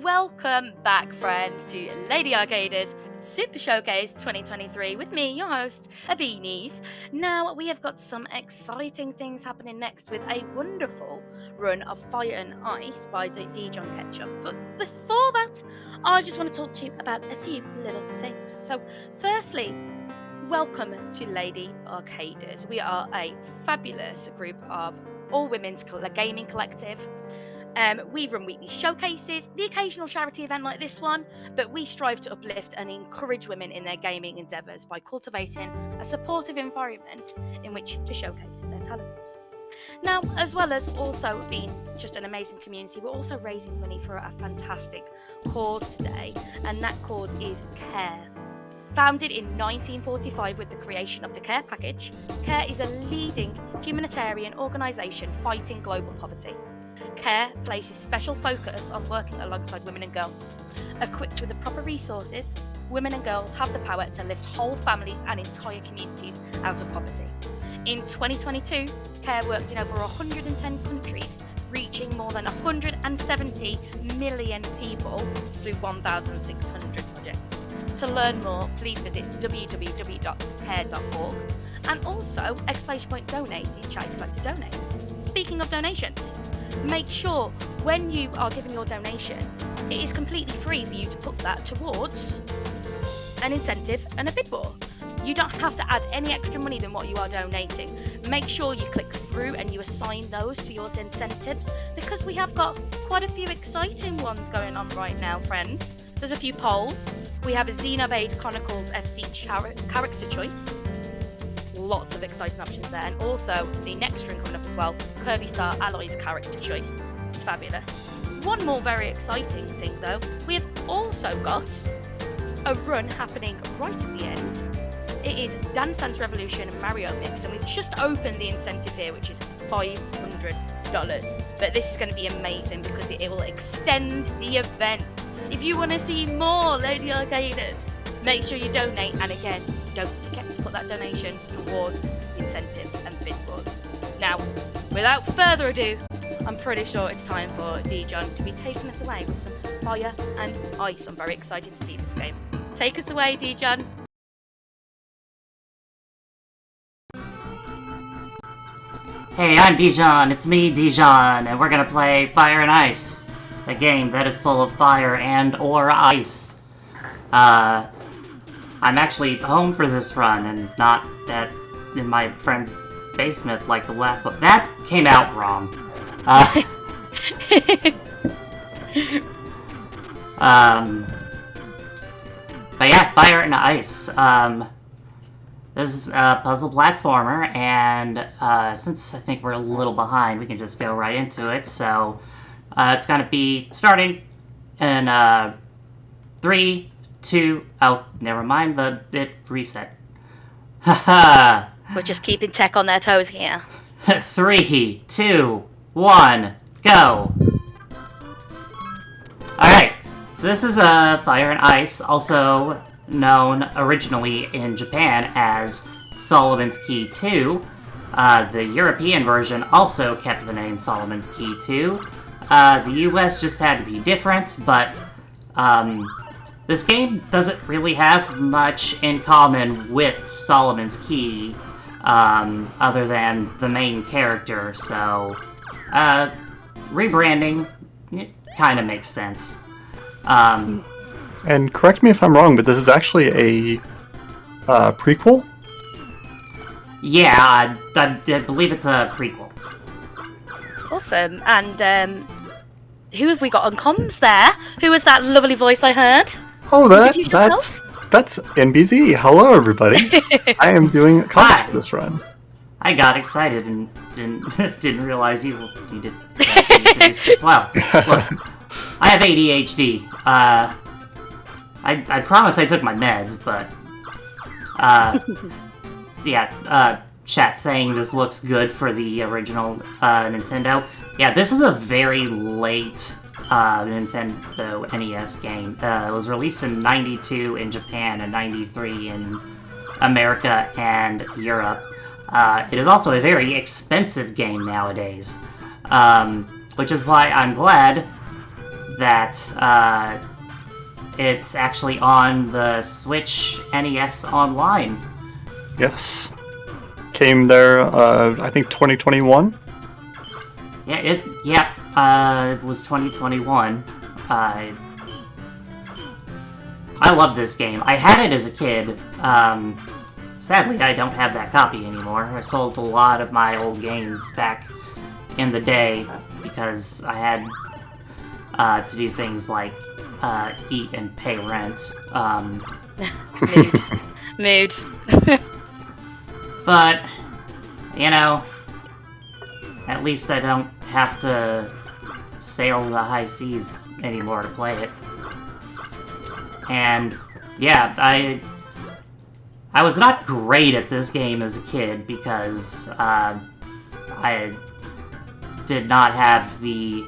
Welcome back, friends, to Lady Arcade's Super Showcase 2023 with me, your host, Abbienies. Now, we have got some exciting things happening next with a wonderful run of Fire and Ice by dijonketchup. But before that, I just want to talk to you about a few little things. So, firstly, welcome to Lady Arcades. We are a fabulous group of all-women's gaming collective. We run weekly showcases, the occasional charity event like this one, but we strive to uplift and encourage women in their gaming endeavours by cultivating a supportive environment in which to showcase their talents. Now, as well as also being just an amazing community, we're also raising money for a fantastic cause today, and that cause is CARE. Founded in 1945 with the creation of the CARE package, CARE is a leading humanitarian organisation fighting global poverty. CARE places special focus on working alongside women and girls. Equipped with the proper resources, women and girls have the power to lift whole families and entire communities out of poverty. In 2022, CARE worked in over 110 countries, reaching more than 170 million people through 1,600 projects. To learn more, please visit www.care.org and also !donate in chat if you'd like to donate. Speaking of donations, make sure when you are giving your donation, it is completely free for you to put that towards an incentive and a bid war. You don't have to add any extra money than what you are donating. Make sure you click through and you assign those to your incentives, because we have got quite a few exciting ones going on right now, friends. There's a few polls. We have a Xenoblade Chronicles FC character choice. Lots of exciting options there, and also the next string coming up as well, Kirby Star Alloy's character choice. Fabulous. One more very exciting thing though, we have also got a run happening right at the end. It is Dance Dance Revolution and Mario Mix, and we've just opened the incentive here, which is $500. But this is going to be amazing because it will extend the event. If you want to see more Lady Arcades, make sure you donate, and again, don't forget to put that donation towards incentives and bid wars. Now, without further ado, I'm pretty sure it's time for Dijon to be taking us away with some Fire and Ice. I'm very excited to see this game. Take us away, Dijon. Hey, I'm Dijon, it's me, Dijon, and we're gonna play Fire and Ice, a game that is full of fire and/or ice. I'm actually home for this run, and not in my friend's basement like the last one. That came out wrong. But yeah, Fire and Ice. This is a puzzle platformer, and since I think we're a little behind, we can just go right into it. So it's gonna be starting in 3, 2, oh, never mind, it reset. Haha. We're just keeping tech on their toes here. 3, 2, 1, go! Alright, so this is Fire and Ice, also known originally in Japan as Solomon's Key 2. The European version also kept the name Solomon's Key 2. The US just had to be different, but this game doesn't really have much in common with Solomon's Key, other than the main character, so rebranding kind of makes sense. And correct me if I'm wrong, but this is actually a prequel? Yeah, I believe it's a prequel. Awesome. And who have we got on comms there? Who was that lovely voice I heard? Oh, that's enbyzee. Hello, everybody. I am doing comms for this run. I got excited and didn't realize you needed to be introduced as well. Look, I have ADHD. I promise I took my meds, but yeah, chat saying this looks good for the original Nintendo. Yeah, this is a very late Nintendo NES game. It was released in '92 in Japan and '93 in America and Europe. It is also a very expensive game nowadays, which is why I'm glad that it's actually on the Switch NES Online. Yes. Came there, I think 2021? Yeah, it was 2021. I love this game. I had it as a kid. Sadly, I don't have that copy anymore. I sold a lot of my old games back in the day because I had to do things like eat and pay rent. Mood. But, you know, at least I don't have to sail the high seas anymore to play it. And, yeah, I was not great at this game as a kid because I did not have the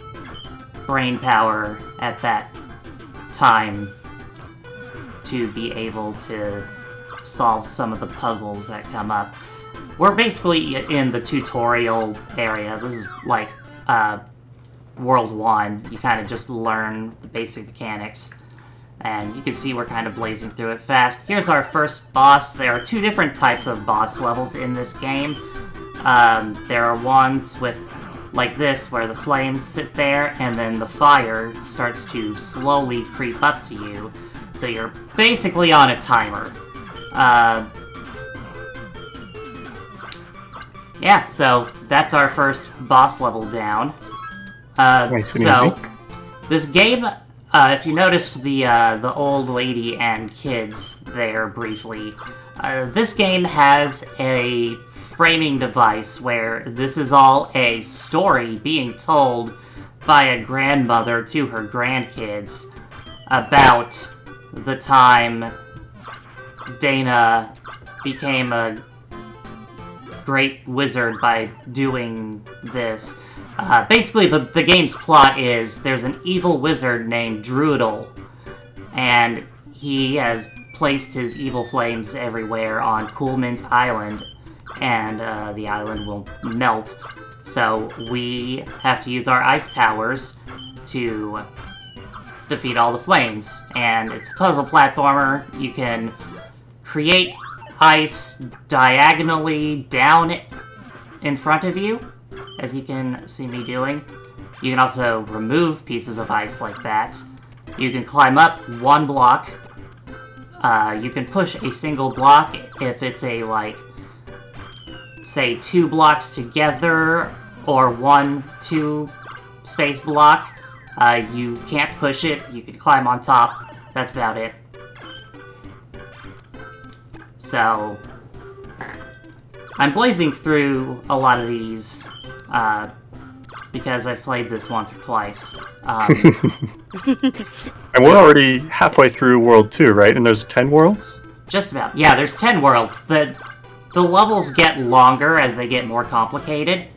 brain power at that time to be able to solve some of the puzzles that come up. We're basically in the tutorial area. This is like World 1. You kind of just learn the basic mechanics. And you can see we're kind of blazing through it fast. Here's our first boss. There are two different types of boss levels in this game. There are ones with, like this, where the flames sit there, and then the fire starts to slowly creep up to you. So you're basically on a timer. Yeah, so that's our first boss level down. Nice and so, easy. this game, if you noticed the old lady and kids there briefly, this game has a framing device where this is all a story being told by a grandmother to her grandkids about the time Dana became a great wizard by doing this. Basically, the game's plot is there's an evil wizard named Druidle, and he has placed his evil flames everywhere on Coolmint Island, and the island will melt. So we have to use our ice powers to defeat all the flames. And it's a puzzle platformer. You can create ice diagonally down in front of you, as you can see me doing. You can also remove pieces of ice like that. You can climb up one block. You can push a single block if it's a, like, say 2 blocks together, or 1-2 space block. You can't push it. You can climb on top. That's about it. So, I'm blazing through a lot of these because I've played this once or twice. And we're already halfway through World 2, right? And there's 10 worlds? Just about. Yeah, there's 10 worlds. The levels get longer as they get more complicated,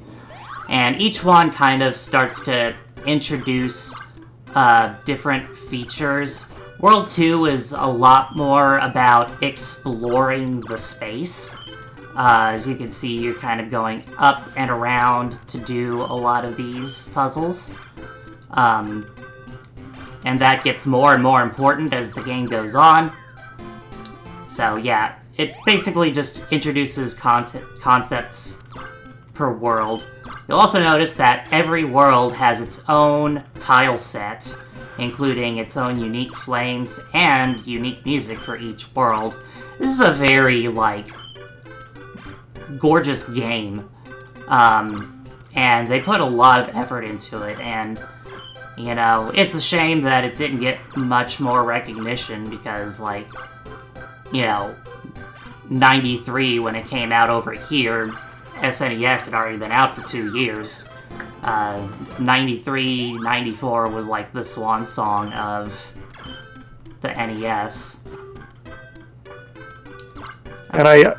and each one kind of starts to introduce different features. World 2 is a lot more about exploring the space. As you can see, you're kind of going up and around to do a lot of these puzzles. And that gets more and more important as the game goes on. So yeah, it basically just introduces concepts per world. You'll also notice that every world has its own tile set, including its own unique flames and unique music for each world. This is a very, like, gorgeous game. And they put a lot of effort into it, and, you know, it's a shame that it didn't get much more recognition because, like, you know, 93 when it came out over here, SNES had already been out for 2 years. 93, 94 was like the swan song of the NES. And I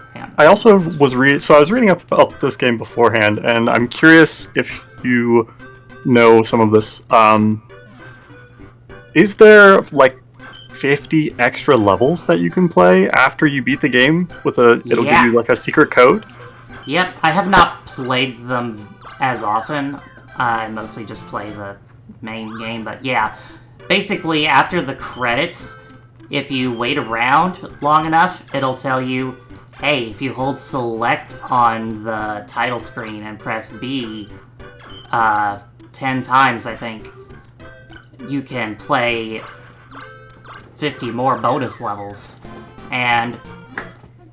also was I was reading up about this game beforehand, and I'm curious if you know some of this. Is there like 50 extra levels that you can play after you beat the game with it'll give you like a secret code? Yep, I have not played them as often. I mostly just play the main game, but yeah, basically, after the credits, if you wait around long enough, it'll tell you, hey, if you hold select on the title screen and press B 10 times, I think, you can play 50 more bonus levels. And,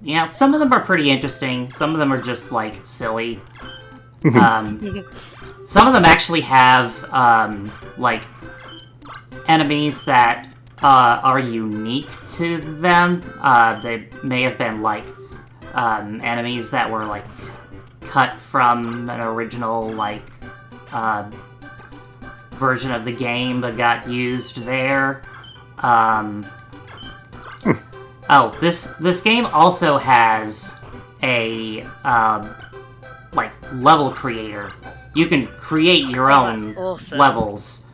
you know, some of them are pretty interesting, some of them are just, like, silly. Some of them actually have, like, enemies that are unique to them. They may have been, like, enemies that were, like, cut from an original, like, version of the game that got used there. Oh, this game also has a, like, level creator. You can create your own levels.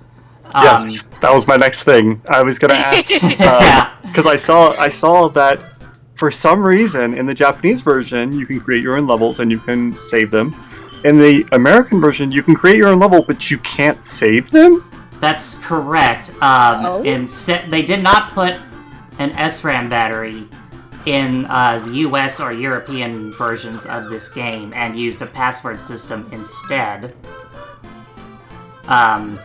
Yes, that was my next thing. I was gonna ask, because I saw that for some reason in the Japanese version you can create your own levels and you can save them. In the American version, you can create your own level, but you can't save them? That's correct. Instead, they did not put an SRAM battery in the US or European versions of this game and used a password system instead. Well,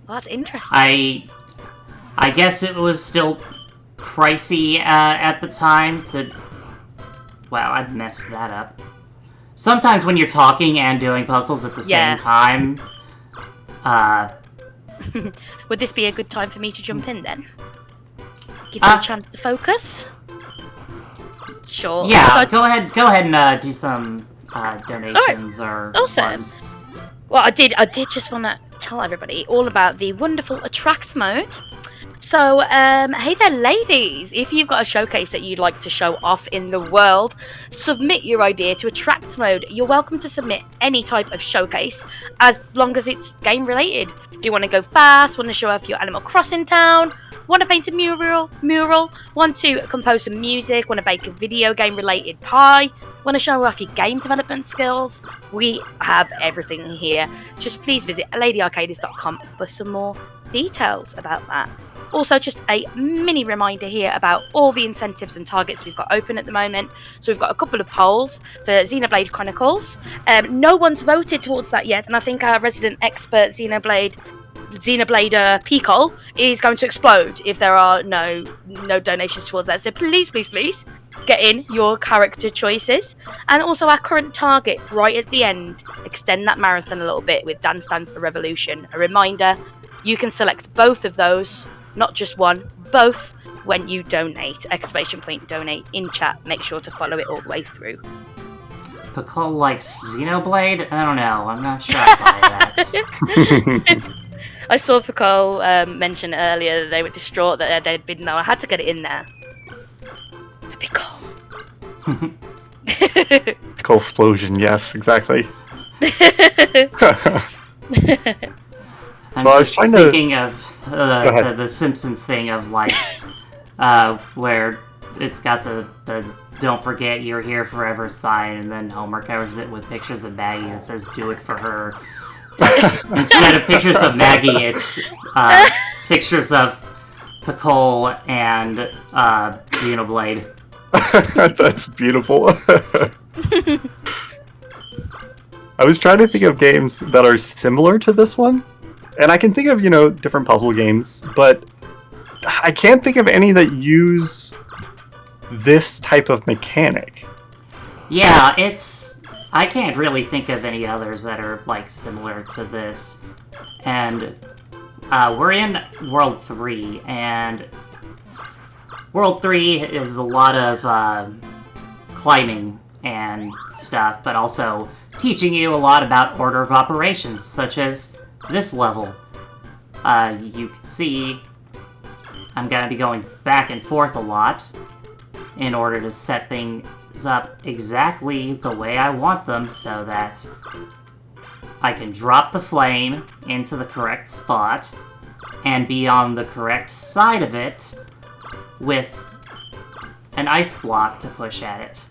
that's interesting. I guess it was still pricey at the time to... Wow, I messed that up. Sometimes when you're talking and doing puzzles at the same time... Would this be a good time for me to jump in, then? Give you a chance to focus? Sure. Yeah, so go ahead and do some donations or plugs. Well, I did just want to tell everybody all about the wonderful Attract mode. So, hey there, ladies! If you've got a showcase that you'd like to show off in the world, submit your idea to Attract mode. You're welcome to submit any type of showcase, as long as it's game-related. If you want to go fast, want to show off your Animal Crossing town, want to paint a mural, want to compose some music, want to bake a video game-related pie, want to show off your game development skills, we have everything here. Just please visit ladyarcades.com for some more details about that. Also, just a mini reminder here about all the incentives and targets we've got open at the moment. So we've got a couple of polls for Xenoblade Chronicles. No one's voted towards that yet, and I think our resident expert Xenoblader Pico is going to explode if there are no donations towards that. So please get in your character choices. And also our current target right at the end, extend that marathon a little bit with Dance Dance Revolution. A reminder, you can select both of those, not just one, both, when you donate. Exclamation point donate in chat. Make sure to follow it all the way through. Picole likes Xenoblade? I don't know. I'm not sure I buy that. I saw Picole mention earlier that they were distraught that they'd been... No, I had to get it in there. For Picole. Picole explosion, yes, exactly. I'm just thinking of the Simpsons thing of, like, where it's got the don't forget you're here forever sign, and then Homer covers it with pictures of Maggie and says do it for her. Instead of pictures of Maggie, it's pictures of Picole and Xenoblade. That's beautiful. I was trying to think of games that are similar to this one. And I can think of, different puzzle games, but I can't think of any that use this type of mechanic. Yeah, I can't really think of any others that are, like, similar to this. And we're in World 3, and World 3 is a lot of climbing and stuff, but also teaching you a lot about order of operations, such as this level. You can see I'm going to be going back and forth a lot in order to set things up exactly the way I want them so that I can drop the flame into the correct spot and be on the correct side of it with an ice block to push at it.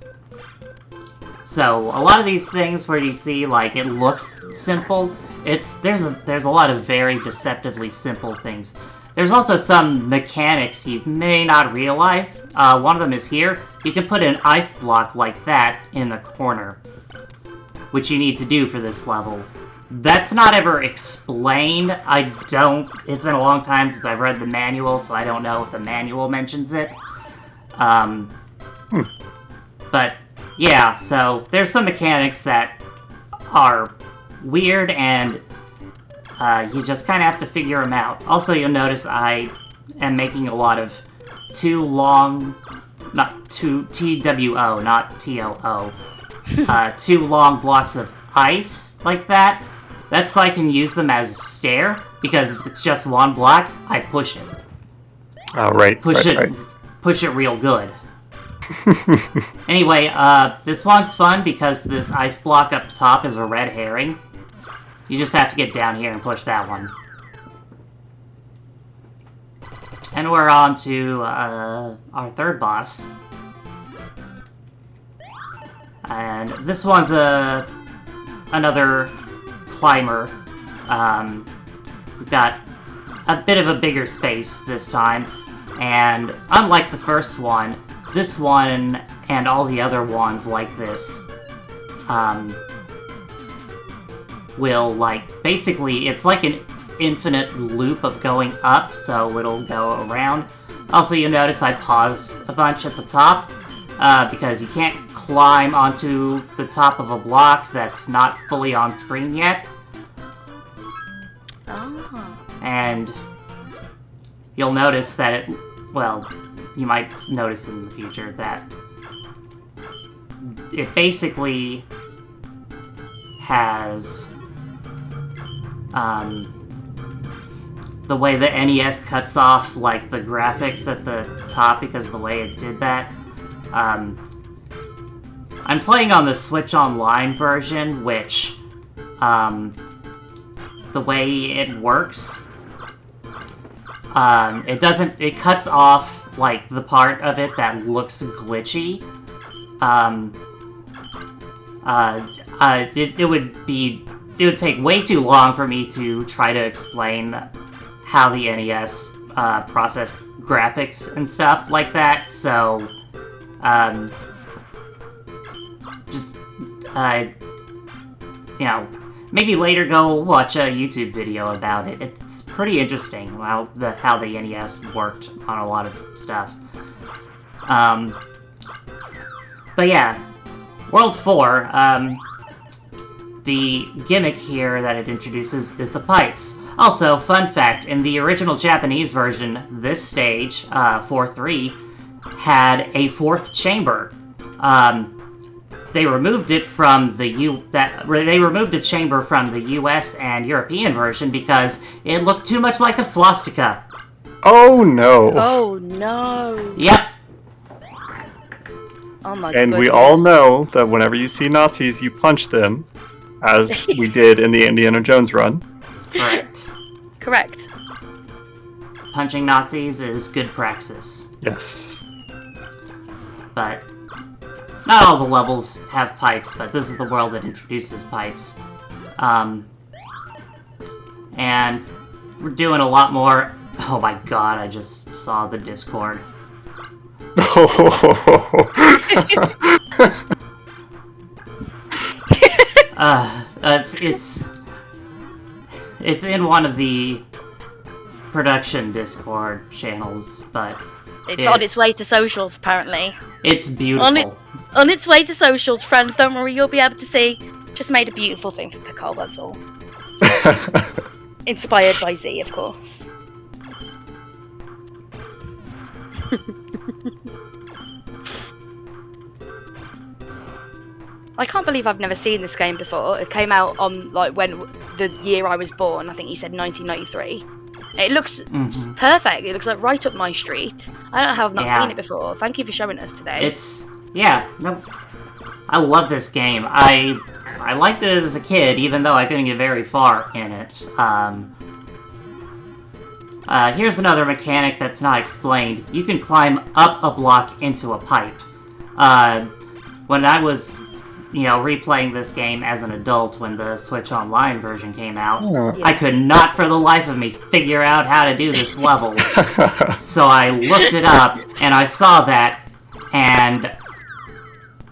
So a lot of these things where you see like it looks simple, there's a lot of very deceptively simple things. There's also some mechanics you may not realize. One of them is here. You can put an ice block like that in the corner, which you need to do for this level. That's not ever explained. It's been a long time since I've read the manual, so I don't know if the manual mentions it. But, yeah, so there's some mechanics that are weird, and you just kind of have to figure them out. Also, you'll notice I am making a lot of TWO, not TOO, two long blocks of ice like that. That's so I can use them as a stair, because if it's just one block, I push it. Oh, right. Push it real good. Anyway, this one's fun because this ice block up top is a red herring. You just have to get down here and push that one. And we're on to our third boss. And this one's another climber. We've got a bit of a bigger space this time. And unlike the first one, this one and all the other ones like this will, like, basically, it's like an infinite loop of going up, so it'll go around. Also, you'll notice I paused a bunch at the top, because you can't climb onto the top of a block that's not fully on screen yet. Oh. And you'll notice that you might notice in the future that it basically has the way the NES cuts off like the graphics at the top because of the way it did that. I'm playing on the Switch Online version, which the way it works, it cuts off like the part of it that looks glitchy. It would take way too long for me to try to explain how the NES processed graphics and stuff like that, so maybe later go watch a YouTube video about it. It's pretty interesting how the NES worked on a lot of stuff. But yeah, World 4, the gimmick here that it introduces is the pipes. Also, fun fact, in the original Japanese version, this stage, 4-3, had a fourth chamber. They removed it from they removed a chamber from the US and European version because it looked too much like a swastika. Oh no. Oh no. Yep. Oh my And goodness. we all know that whenever you see Nazis, you punch them, as we did in the Indiana Jones run. Correct. Correct. Punching Nazis is good praxis. Yes. But not all the levels have pipes, but this is the world that introduces pipes. And we're doing a lot more... Oh my god, I just saw the Discord. It's in one of the production Discord channels, but It's on its way to socials, apparently. it's beautiful. On its way to socials, friends, don't worry, you'll be able to see. Just made a beautiful thing for Pickle, that's all. Inspired by Z, of course. I can't believe I've never seen this game before. It came out on, like, when the year I was born. I think you said 1993. It looks perfect. It looks like right up my street. I don't know how I've not seen it before. Thank you for showing us today. I love this game. I liked it as a kid, even though I couldn't get very far in it. Here's another mechanic that's not explained. You can climb up a block into a pipe. When I was replaying this game as an adult when the Switch Online version came out, Yeah. I could not for the life of me figure out how to do this level. So I looked it up, and I saw that, and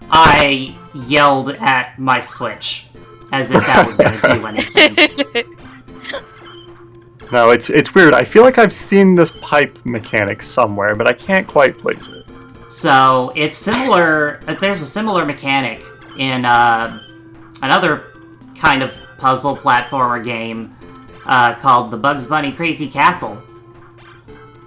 I yelled at my Switch as if that was going to do anything. No, it's weird. I feel like I've seen this pipe mechanic somewhere, but I can't quite place it. So it's similar. There's a similar mechanic in another kind of puzzle platformer game called the Bugs Bunny Crazy Castle.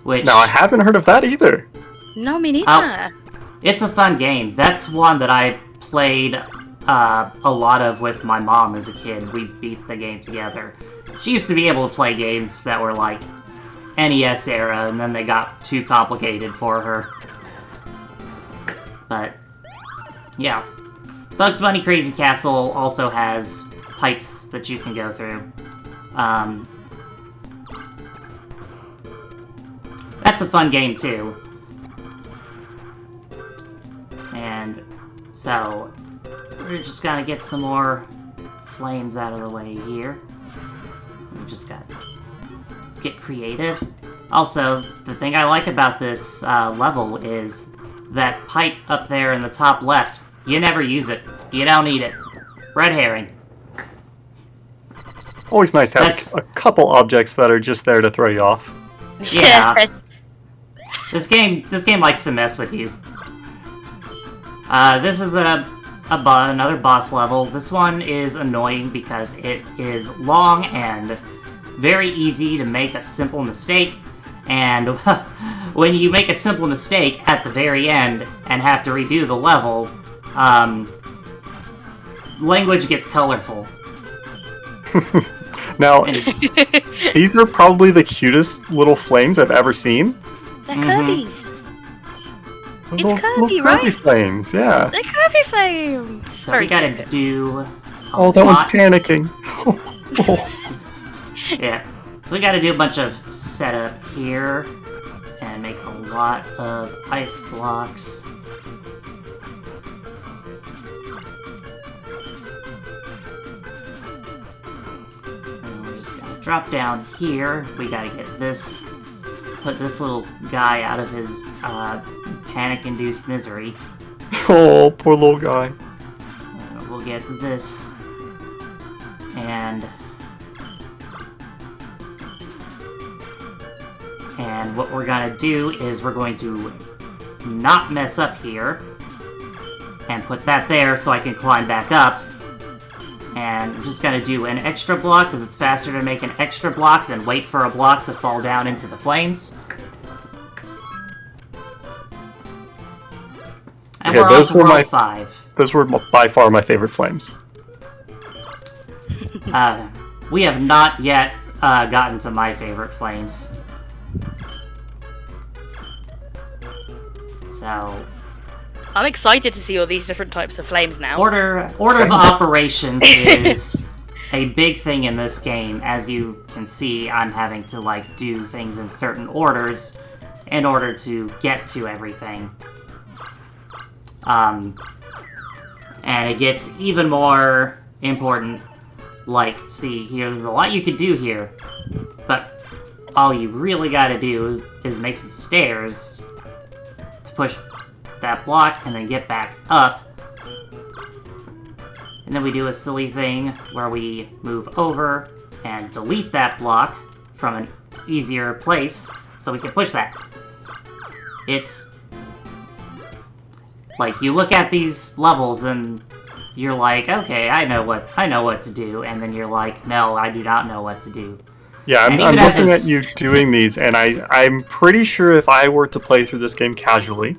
Which No, I haven't heard of that either. No, me neither. it's a fun game. That's one that I played a lot of with my mom as a kid. We beat the game together. She used to be able to play games that were like NES era, and then they got too complicated for her. But yeah, Bugs Bunny Crazy Castle also has pipes that you can go through. That's a fun game too. And so we're just gonna get some more flames out of the way here. We just gotta get creative. Also, the thing I like about this level is that pipe up there in the top left. You never use it. You don't need it. Red herring. Always nice to have a couple objects that are just there to throw you off. Yeah. Yes. This game likes to mess with you. This is another boss level. This one is annoying because it is long and very easy to make a simple mistake. And when you make a simple mistake at the very end and have to redo the level, language gets colorful. Now, these are probably the cutest little flames I've ever seen. They're Kirby's. It's Little Kirby, Kirby right? flames, yeah. They're Kirby flames. So Very we gotta cute. do Oh, that one's panicking. Yeah. So we gotta do a bunch of setup here and make a lot of ice blocks. And we're just gonna drop down here. We gotta get this, put this little guy out of his panic-induced misery. Oh, poor little guy. We'll get this, and what we're gonna do is we're going to not mess up here, and put that there so I can climb back up. And I'm just gonna do an extra block because it's faster to make an extra block than wait for a block to fall down into the flames. And Okay, we're those on to were row my- 5. Those were by far my favorite flames. We have not yet gotten to my favorite flames. So, I'm excited to see all these different types of flames now. order of operations is a big thing in this game. As you can see, I'm having to do things in certain orders in order to get to everything. And it gets even more important. See here, there's a lot you could do here, but all you really gotta do is make some stairs to push that block and then get back up. And then we do a silly thing where we move over and delete that block from an easier place so we can push that. It's you look at these levels and you're like, okay, I know what to do, and then you're like, no, I do not know what to do. Yeah, And I'm even as looking a at you doing these, and I'm pretty sure if I were to play through this game casually,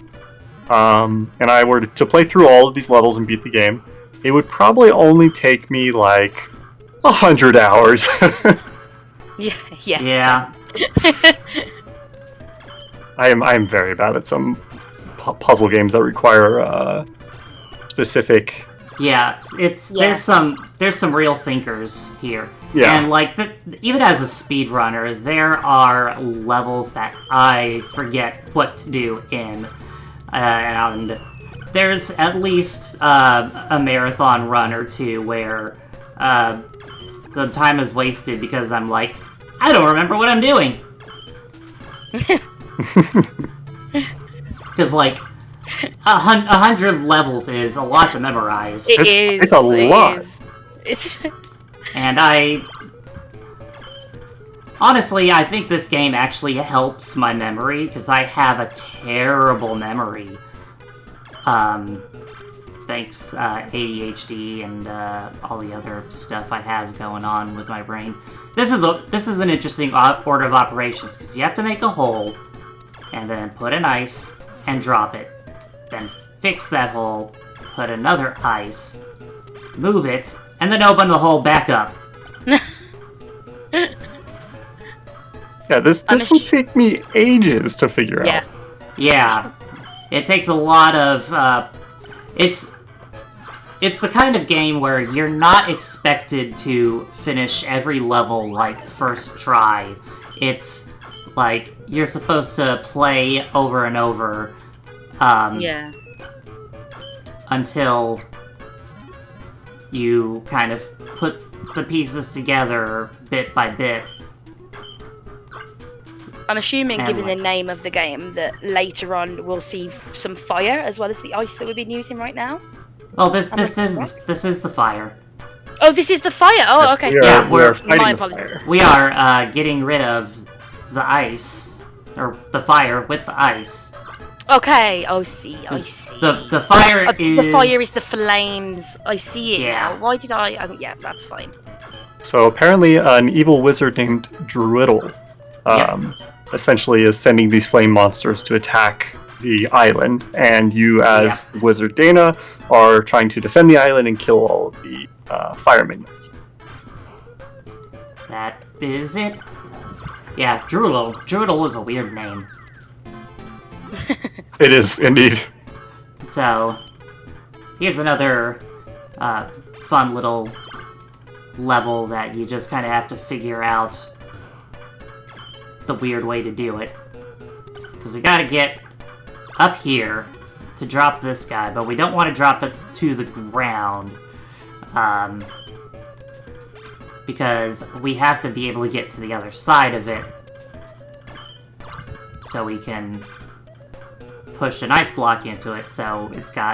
and I were to play through all of these levels and beat the game, it would probably only take me 100 hours. Yeah. Yeah. Yeah. I am very bad at some puzzle games that require specific. Yeah, Yeah. there's some real thinkers here. Yeah. And even as a speedrunner, there are levels that I forget what to do in, and there's at least a marathon run or two where the time is wasted because I'm like, I don't remember what I'm doing. Because, like, 100 levels is a lot to memorize. It's a lot. It's And honestly, I think this game actually helps my memory, because I have a terrible memory. Thanks, ADHD and all the other stuff I have going on with my brain. This is an interesting order of operations, because you have to make a hole, and then put an ice, and drop it. Then fix that hole, put another ice, move it, and then open the hole back up. Yeah, this will take me ages to figure out. Yeah. It takes a lot of, it's the kind of game where you're not expected to finish every level, like, first try. It's, like, you're supposed to play over and over, until you kind of put the pieces together bit by bit. I'm assuming, given the name of the game, that later on we'll see some fire as well as the ice that we've been using right now. Well, this is the fire. Oh, this is the fire. Oh, Yes, okay. we're fighting my the apologies. fire. We are getting rid of the ice, or the fire with the ice. Okay, I see. The fire is... The fire is the flames. I see it Yeah. now. Why did I... yeah, that's fine. So apparently an evil wizard named Druidle essentially is sending these flame monsters to attack the island, and you as Wizard Dana are trying to defend the island and kill all of the fire minions. That is it. Yeah, Druidle. Druidle is a weird name. It is indeed. So, here's another fun little level that you just kind of have to figure out the weird way to do it. Because we gotta get up here to drop this guy, but we don't want to drop it to the ground. Because we have to be able to get to the other side of it so we can push an ice block into it, so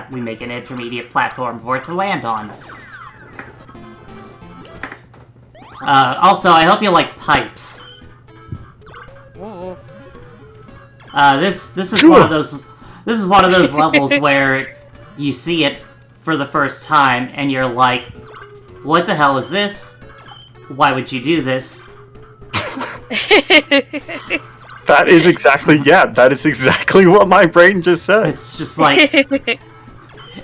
we make an intermediate platform for it to land on. Also, I hope you like pipes. This is one of those levels where you see it for the first time and you're like, what the hell is this? Why would you do this? That is exactly what my brain just said. It's just like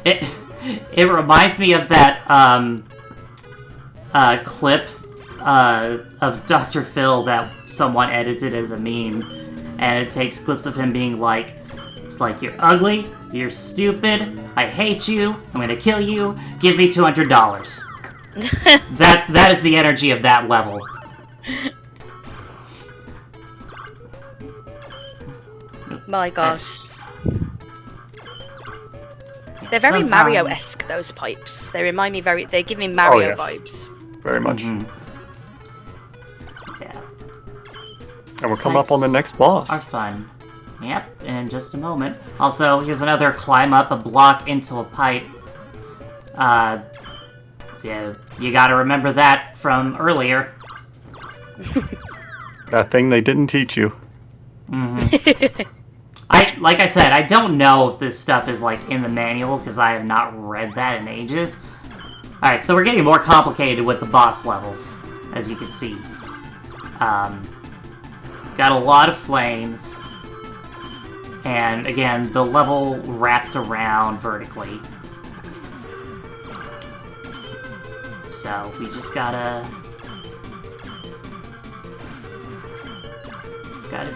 it reminds me of that clip of Dr. Phil that someone edited as a meme, and it takes clips of him being like, it's like, you're ugly, you're stupid, I hate you, I'm gonna kill you, give me $200. That is the energy of that level. My gosh. They're very Mario-esque, those pipes. They remind me they give me Mario vibes. Very much. Mm-hmm. Yeah. And we're coming up on the next boss. Are fun. Yep, in just a moment. Also, here's another climb up a block into a pipe. So you gotta remember that from earlier. That thing they didn't teach you. Mm-hmm. Like I said, I don't know if this stuff is like in the manual because I have not read that in ages. Alright, so we're getting more complicated with the boss levels, as you can see. Got a lot of flames. And again, the level wraps around vertically. So we just gotta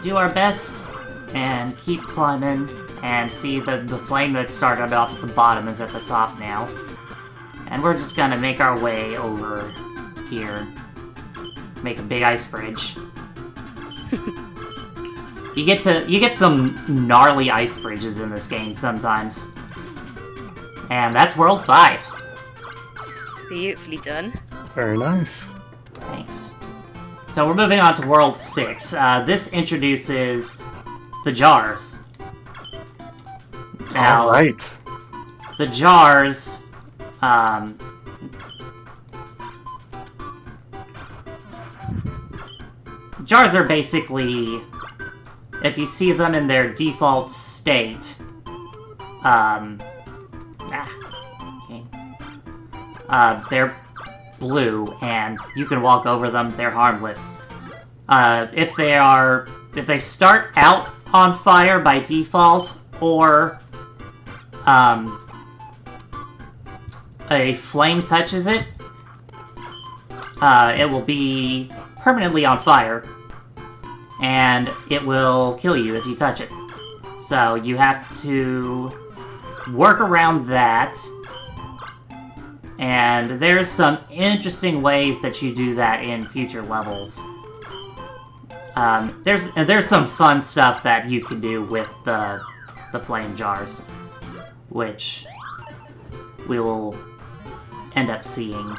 do our best and keep climbing and see that the flame that started off at the bottom is at the top now. And we're just gonna make our way over here. Make a big ice bridge. You get some gnarly ice bridges in this game sometimes. And that's World 5. Beautifully done. Very nice. Thanks. So we're moving on to World 6. This introduces the jars. Now, All right. the jars, the jars are basically, if you see them in their default state, they're blue, and you can walk over them. They're harmless. If they start out on fire by default, or a flame touches it, it will be permanently on fire, and it will kill you if you touch it. So you have to work around that. And there's some interesting ways that you do that in future levels. There's some fun stuff that you can do with the flame jars, which we will end up seeing.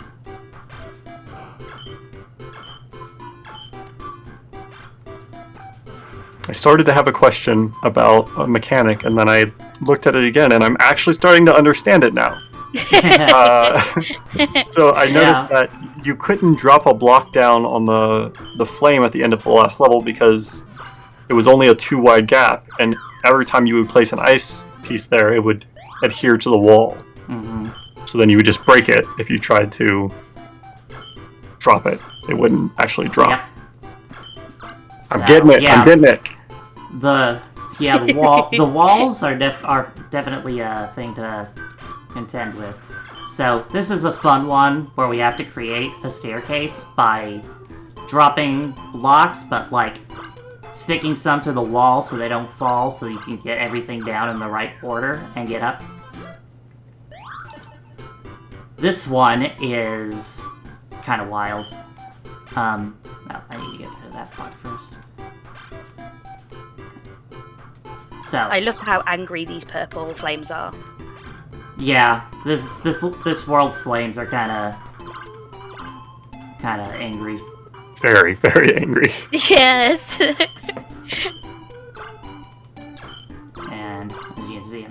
I started to have a question about a mechanic, and then I looked at it again, and I'm actually starting to understand it now. So I noticed that you couldn't drop a block down on the flame at the end of the last level because it was only a 2 wide gap, and every time you would place an ice piece there, it would adhere to the wall. Mm-hmm. So then you would just break it if you tried to drop it. It wouldn't actually drop. Yep. I'm getting it. Yeah. I'm getting it. The walls are definitely a thing to contend with. So this is a fun one where we have to create a staircase by dropping blocks, but like sticking some to the wall so they don't fall, so you can get everything down in the right order and get up. This one is kind of wild. No, I need to get rid of that block first. So I love how angry these purple flames are. yeah, this world's flames are kind of angry. Very, very angry. Yes. And as you can see,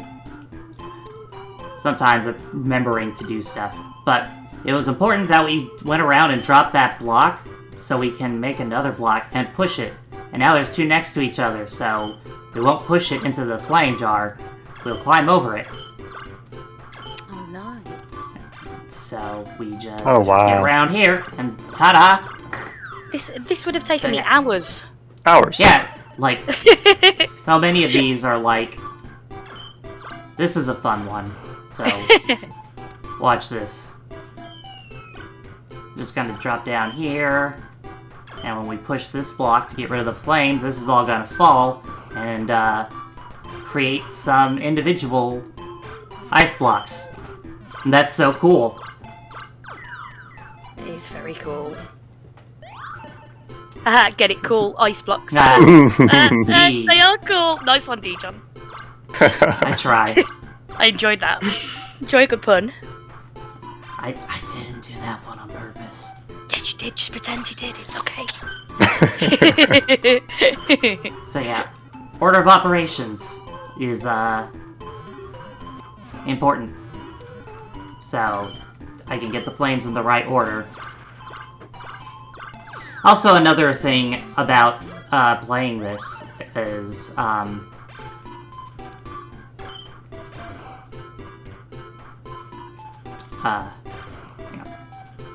sometimes I'm remembering to do stuff, but it was important that we went around and dropped that block so we can make another block and push it. And now there's two next to each other, so we won't push it into the flame jar. We'll climb over it. Oh, nice. So we just Oh, wow. get around here, and ta-da! This would have taken me hours. Hours. Yeah, like, so many of these are like... This is a fun one, so watch this. Just gonna drop down here, and when we push this block to get rid of the flame, this is all gonna fall, and create some individual ice blocks. And that's so cool. It is very cool. Haha, get it cool, ice blocks. Nah, They are cool. Nice one, Dijon. I tried. I enjoyed that. Enjoy a good pun. I didn't do that one on purpose. Yes, you did. Just pretend you did. It's okay. So yeah, order of operations is important. So I can get the flames in the right order. Also, another thing about playing this is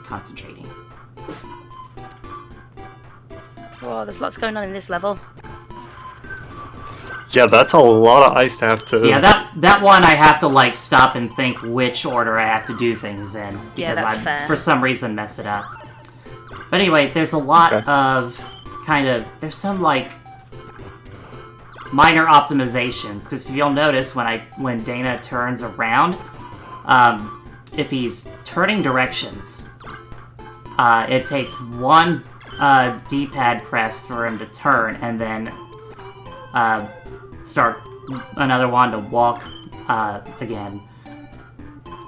concentrating. Whoa, there's lots going on in this level. Yeah, that's a lot of ice to have to... Yeah, that one I have to like stop and think which order I have to do things in, because Yeah, that's I fair. for some reason mess it up. But anyway, there's a lot of there's some like minor optimizations, because if you'll notice when Dana turns around, if he's turning directions, it takes one D-pad press for him to turn, and then start another one to walk again.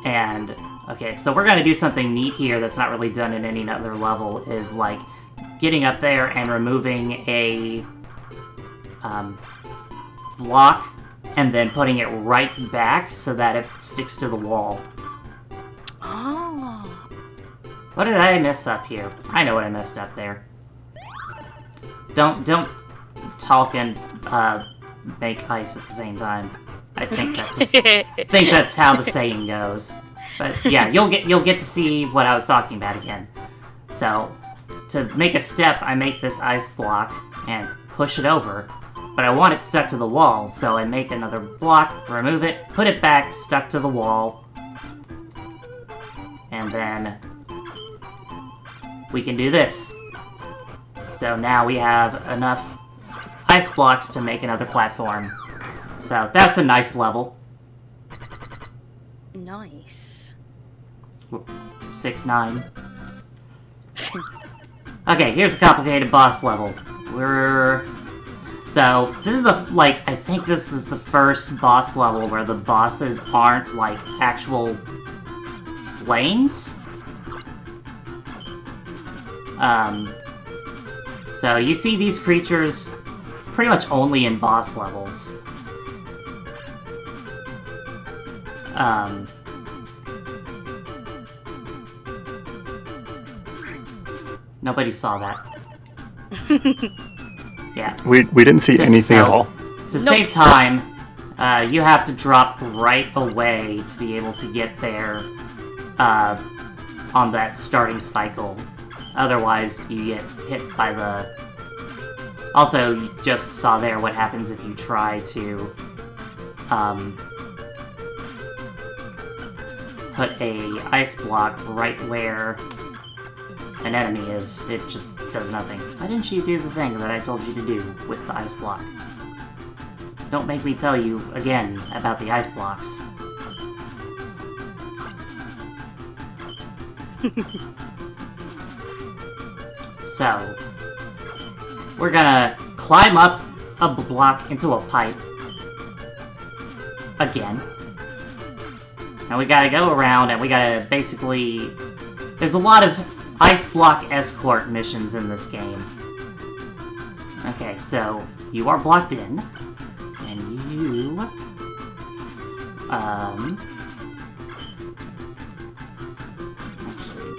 And, okay, so we're gonna do something neat here that's not really done in any other level, is like getting up there and removing a block and then putting it right back so that it sticks to the wall. Oh. What did I mess up here? I know what I messed up there. Don't talk and make ice at the same time. I think that's how the saying goes. But yeah, you'll get to see what I was talking about again. So to make a step, I make this ice block and push it over. But I want it stuck to the wall, so I make another block, remove it, put it back, stuck to the wall. And then we can do this. So now we have enough ice blocks to make another platform. So that's a nice level. Nice. 6-9. Okay, here's a complicated boss level. So, this is I think this is the first boss level where the bosses aren't, like, actual flames. So you see these creatures pretty much only in boss levels. Nobody saw that. Yeah. We didn't see anything at all. To save time, you have to drop right away to be able to get there on that starting cycle. Otherwise, you get hit by the... Also, you just saw there what happens if you try to put a ice block right where an enemy is. It just does nothing. Why didn't you do the thing that I told you to do with the ice block? Don't make me tell you again about the ice blocks. So, we're gonna climb up a block into a pipe. Again. And we gotta go around and we gotta basically... There's a lot of ice block escort missions in this game. Okay, so you are blocked in. And you... Actually...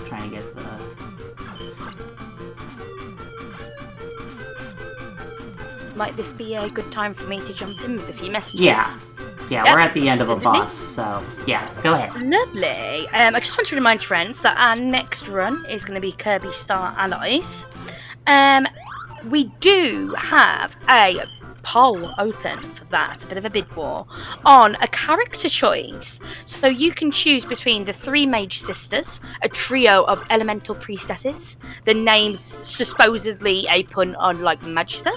Trying to get the... Might this be a good time for me to jump in with a few messages? Yeah. Yeah, Yep. we're at the end of a Definitely. boss, so yeah, go ahead. Lovely. I just want to remind friends that our next run is going to be Kirby Star Allies. We do have a poll open for that, a bit of a bid war, on a character choice. So you can choose between the three mage sisters, a trio of elemental priestesses, the names supposedly a pun on like Magister,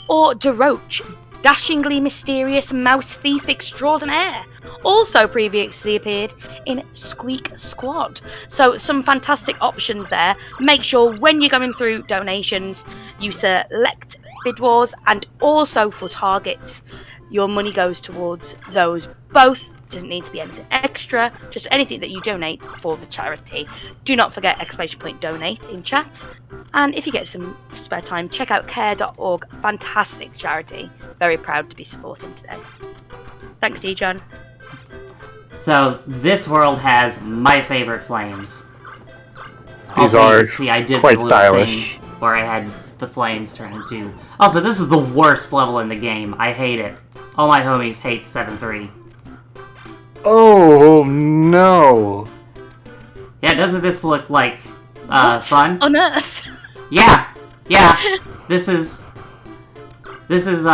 or DeRoche, dashingly mysterious mouse thief extraordinaire, also previously appeared in Squeak Squad. So some fantastic options there. Make sure when you're going through donations, you select bid wars, and also for targets, your money goes towards those both. Doesn't need to be anything extra, just anything that you donate for the charity. Do not forget !donate in chat. And if you get some spare time, check out care.org. Fantastic charity. Very proud to be supporting today. Thanks, Dijon. So this world has my favorite flames. These Also, you are can see I did quite the little stylish. thing where I had the flames turn into... Also, this is the worst level in the game. I hate it. All my homies hate 7-3. Oh no! Yeah, doesn't this look like What fun? on earth? Yeah, yeah. This is it's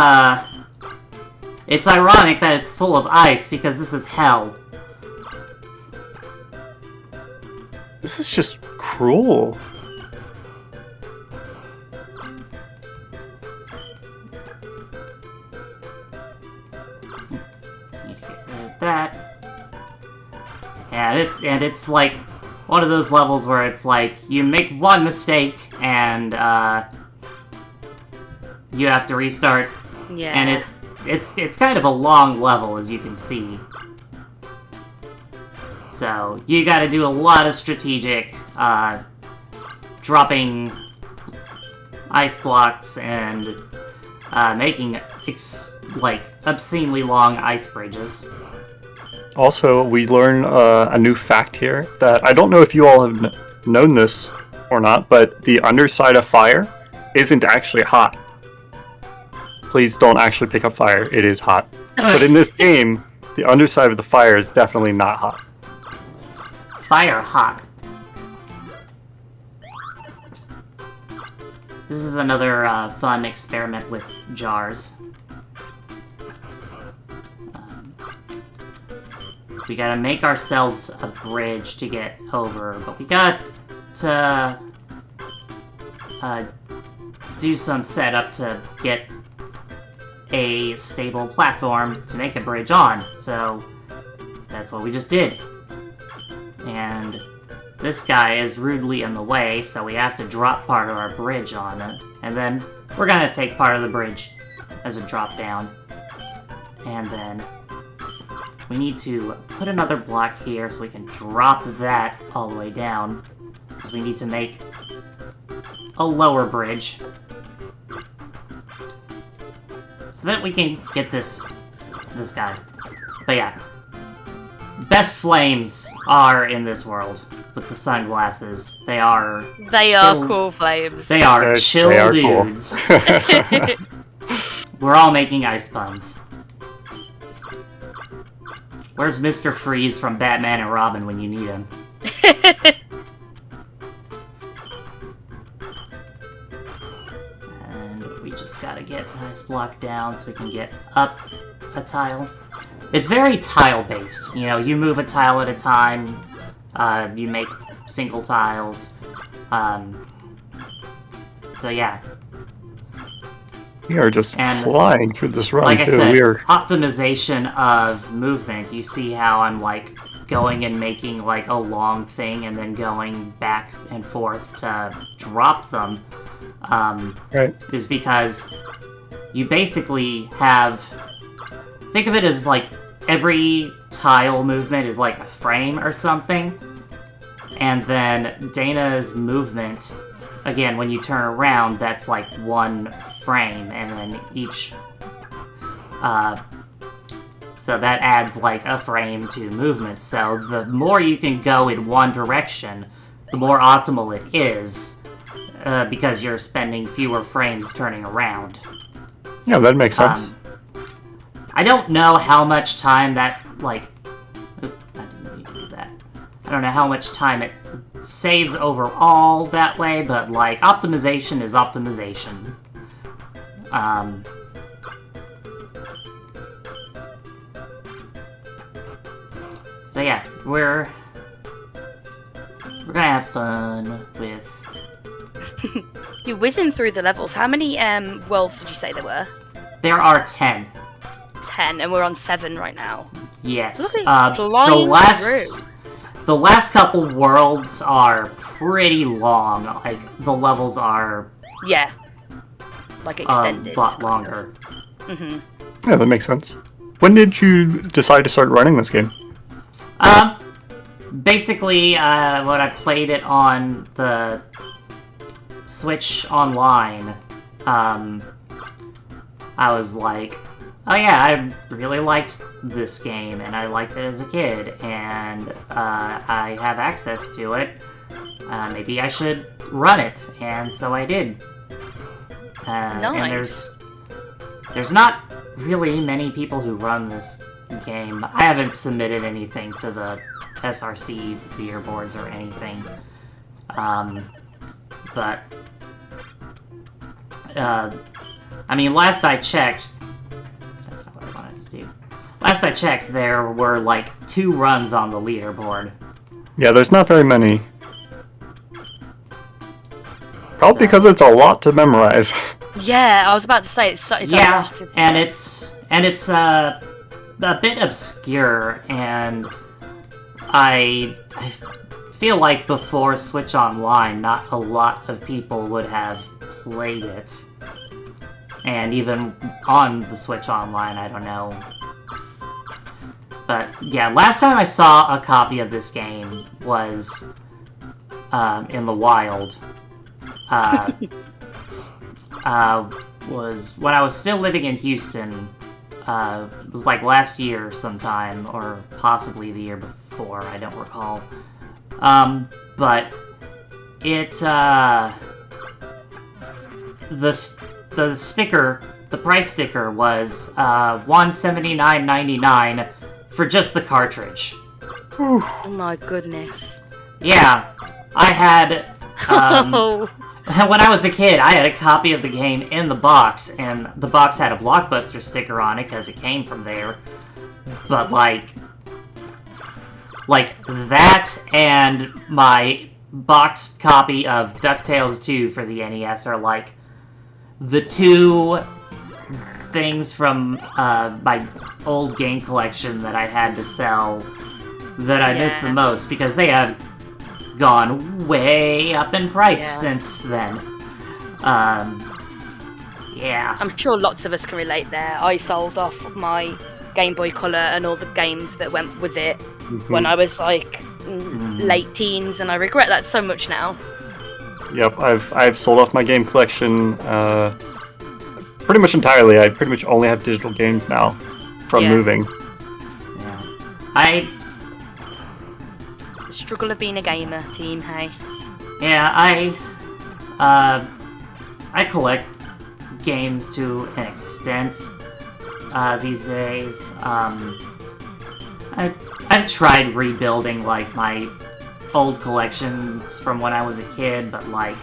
ironic that it's full of ice because this is hell. This is just cruel. Need to get rid of that. And it's like one of those levels where it's like you make one mistake and you have to restart, Yeah. and it's kind of a long level, as you can see. So you got to do a lot of strategic dropping ice blocks and making obscenely long ice bridges. Also, we learn a new fact here that I don't know if you all have known this or not, but the underside of fire isn't actually hot. Please don't actually pick up fire. It is hot. But in this game, the underside of the fire is definitely not hot. Fire hot. This is another fun experiment with jars. We gotta make ourselves a bridge to get over, but we got to do some setup to get a stable platform to make a bridge on. So that's what we just did. And this guy is rudely in the way, so we have to drop part of our bridge on it. And then we're gonna take part of the bridge as a drop down. And then we need to put another block here so we can drop that all the way down. Because we need to make a lower bridge. So that we can get this guy. But yeah. Best flames are in this world. With the sunglasses. They are cool flames. They are chill they are dudes. Cool. We're all making ice puns. Where's Mr. Freeze from Batman and Robin when you need him? And we just gotta get an ice block down so we can get up a tile. It's very tile-based. You know, you move a tile at a time. You make single tiles. So yeah. We are just flying through this run, like too. I said, We are... optimization of movement. You see how I'm, like, going and making, like, a long thing and then going back and forth to drop them. Right. Is because you basically have... Think of it as, like, every tile movement is, like, a frame or something. And then Dana's movement, again, when you turn around, that's, like, one frame, and then each, so that adds like a frame to movement. So the more you can go in one direction, the more optimal it is, because you're spending fewer frames turning around. Yeah, that makes sense. I don't know how much time that, like, oops, I didn't need to do that. I don't know how much time it saves overall that way, but like, optimization is optimization. So yeah, we're gonna have fun with... You're whizzing through the levels. How many worlds did you say there were? There are 10. 10, and we're on 7 right now. Yes. Look at the last couple worlds are pretty long. Like, the levels are... Yeah. Like extended. A lot longer. Mm-hmm. Yeah, that makes sense. When did you decide to start running this game? Basically, when I played it on the Switch Online, I was like, oh yeah, I really liked this game, and I liked it as a kid, and I have access to it. Maybe I should run it, and so I did. Nice. And there's not really many people who run this game. I haven't submitted anything to the SRC leaderboards or anything. But I mean, last I checked, that's not what I wanted to do. Last I checked, there were like 2 runs on the leaderboard. Yeah, there's not very many. Probably because it's a lot to memorize. Yeah, I was about to say it's a lot, isn't and it? it's a bit obscure, and I feel like before Switch Online, not a lot of people would have played it. and even on the Switch Online, I don't know. But yeah, last time I saw a copy of this game was in the wild. Was when I was still living in Houston. It was like last year sometime, or possibly the year before, I don't recall. But it, the sticker, the price sticker was $179.99 for just the cartridge. Oh my goodness. Yeah, I had, when I was a kid, I had a copy of the game in the box, and the box had a Blockbuster sticker on it because it came from there. But like that and my boxed copy of DuckTales 2 for the NES are like the two things from my old game collection that I had to sell that I miss the most, because they have gone way up in price since then. Yeah. I'm sure lots of us can relate there. I sold off my Game Boy Color and all the games that went with it when I was like late teens, and I regret that so much now. Yep, I've sold off my game collection pretty much entirely. I pretty much only have digital games now from moving. Yeah. The struggle of being a gamer, team, hey. Yeah, I collect games to an extent these days. I've tried rebuilding like my old collections from when I was a kid, but like,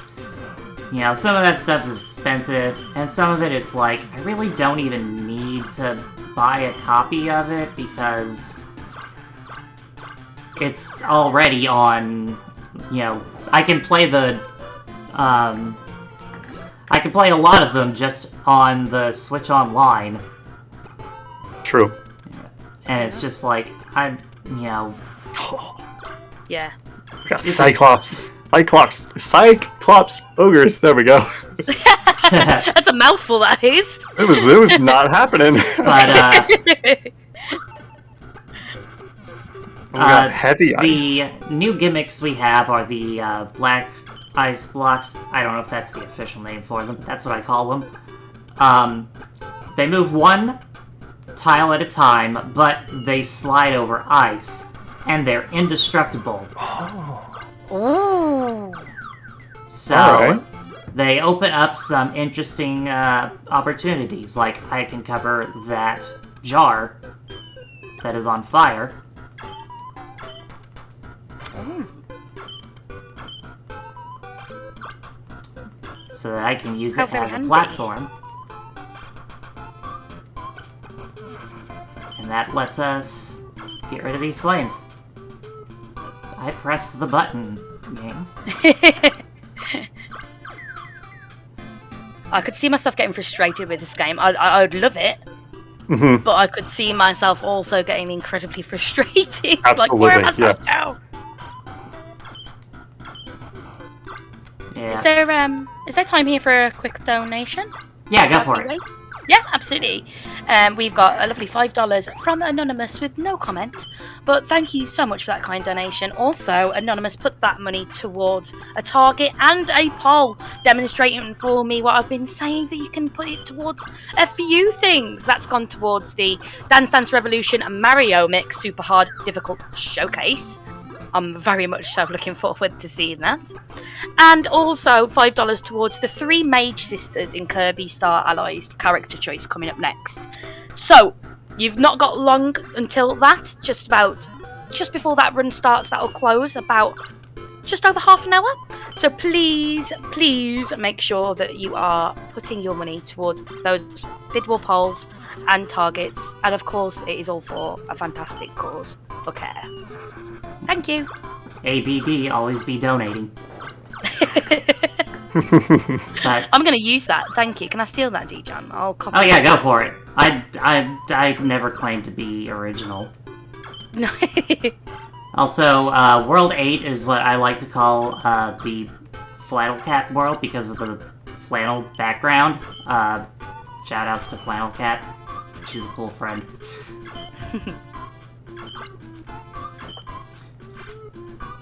you know, some of that stuff is expensive, and some of it it's like, I really don't even need to buy a copy of it because it's already on, you know, I can play a lot of them just on the Switch Online. True. And it's just like, Yeah. We got Cyclops ogres. There we go. That's a mouthful, that is. It was not happening. But we got heavy ice. The new gimmicks we have are the black ice blocks. I don't know if that's the official name for them, but that's what I call them. They move one tile at a time, but they slide over ice, and they're indestructible. Oh. So, they open up some interesting opportunities, like I can cover that jar that is on fire. So that I can use it as a platform. And that lets us get rid of these flames. I pressed the button, game. I could see myself getting frustrated with this game. I would love it. But I could see myself also getting incredibly frustrated. Absolutely, like, where am I supposed to go? Yeah. Is there time here for a quick donation? Yeah, go for it. Wait? Yeah, absolutely. We've got a lovely $5 from Anonymous with no comment, but thank you so much for that kind donation. Also, Anonymous put that money towards a target and a poll, demonstrating for me what I've been saying, that you can put it towards a few things. That's gone towards the Dance Dance Revolution and Mario Mix Super Hard Difficult Showcase. I'm very much so looking forward to seeing that. And also $5 towards the 3 Mage Sisters in Kirby Star Allies character choice coming up next. So, you've not got long until that, just before that run starts, that'll close about just over half an hour. So please make sure that you are putting your money towards those bid war polls and targets. And of course, it is all for a fantastic cause for care. Thank you. ABD, always be donating. But, I'm going to use that. Thank you. Can I steal that, Dijon? I'll copy. Oh yeah, go for it. I never claimed to be original. No. Also, World 8 is what I like to call the Flannel Cat world because of the flannel background. Shoutouts to Flannel Cat. She's a cool friend.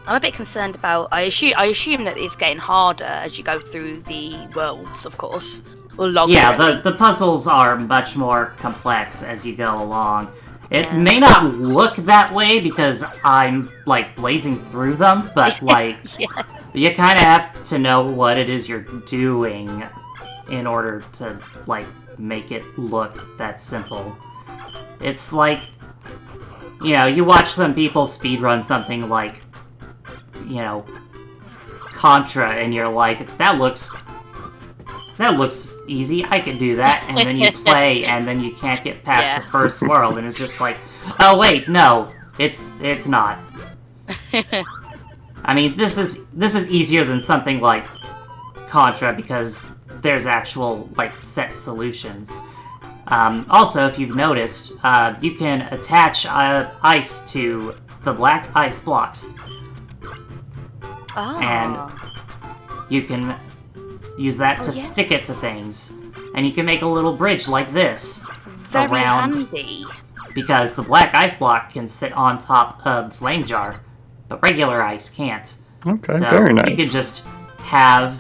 I'm a bit concerned about. I assume that it's getting harder as you go through the worlds, of course, or longer. Yeah, at the least. puzzles are much more complex as you go along. It may not look that way because I'm like blazing through them, but like Yeah. you kind of have to know what it is you're doing in order to like make it look that simple. It's like, you know, you watch some people speedrun something like, you know, Contra, and you're like, that looks easy, I can do that, and then you play, and then you can't get past the first world, and it's just like, oh wait, no, it's not. I mean, this is easier than something like Contra, because there's actual, like, set solutions. Also, if you've noticed, you can attach ice to the black ice blocks. Oh. And you can use that to stick it to things. And you can make a little bridge like this. Very around, handy. Because the black ice block can sit on top of the flame jar, but regular ice can't. Okay, so very nice. You can just have...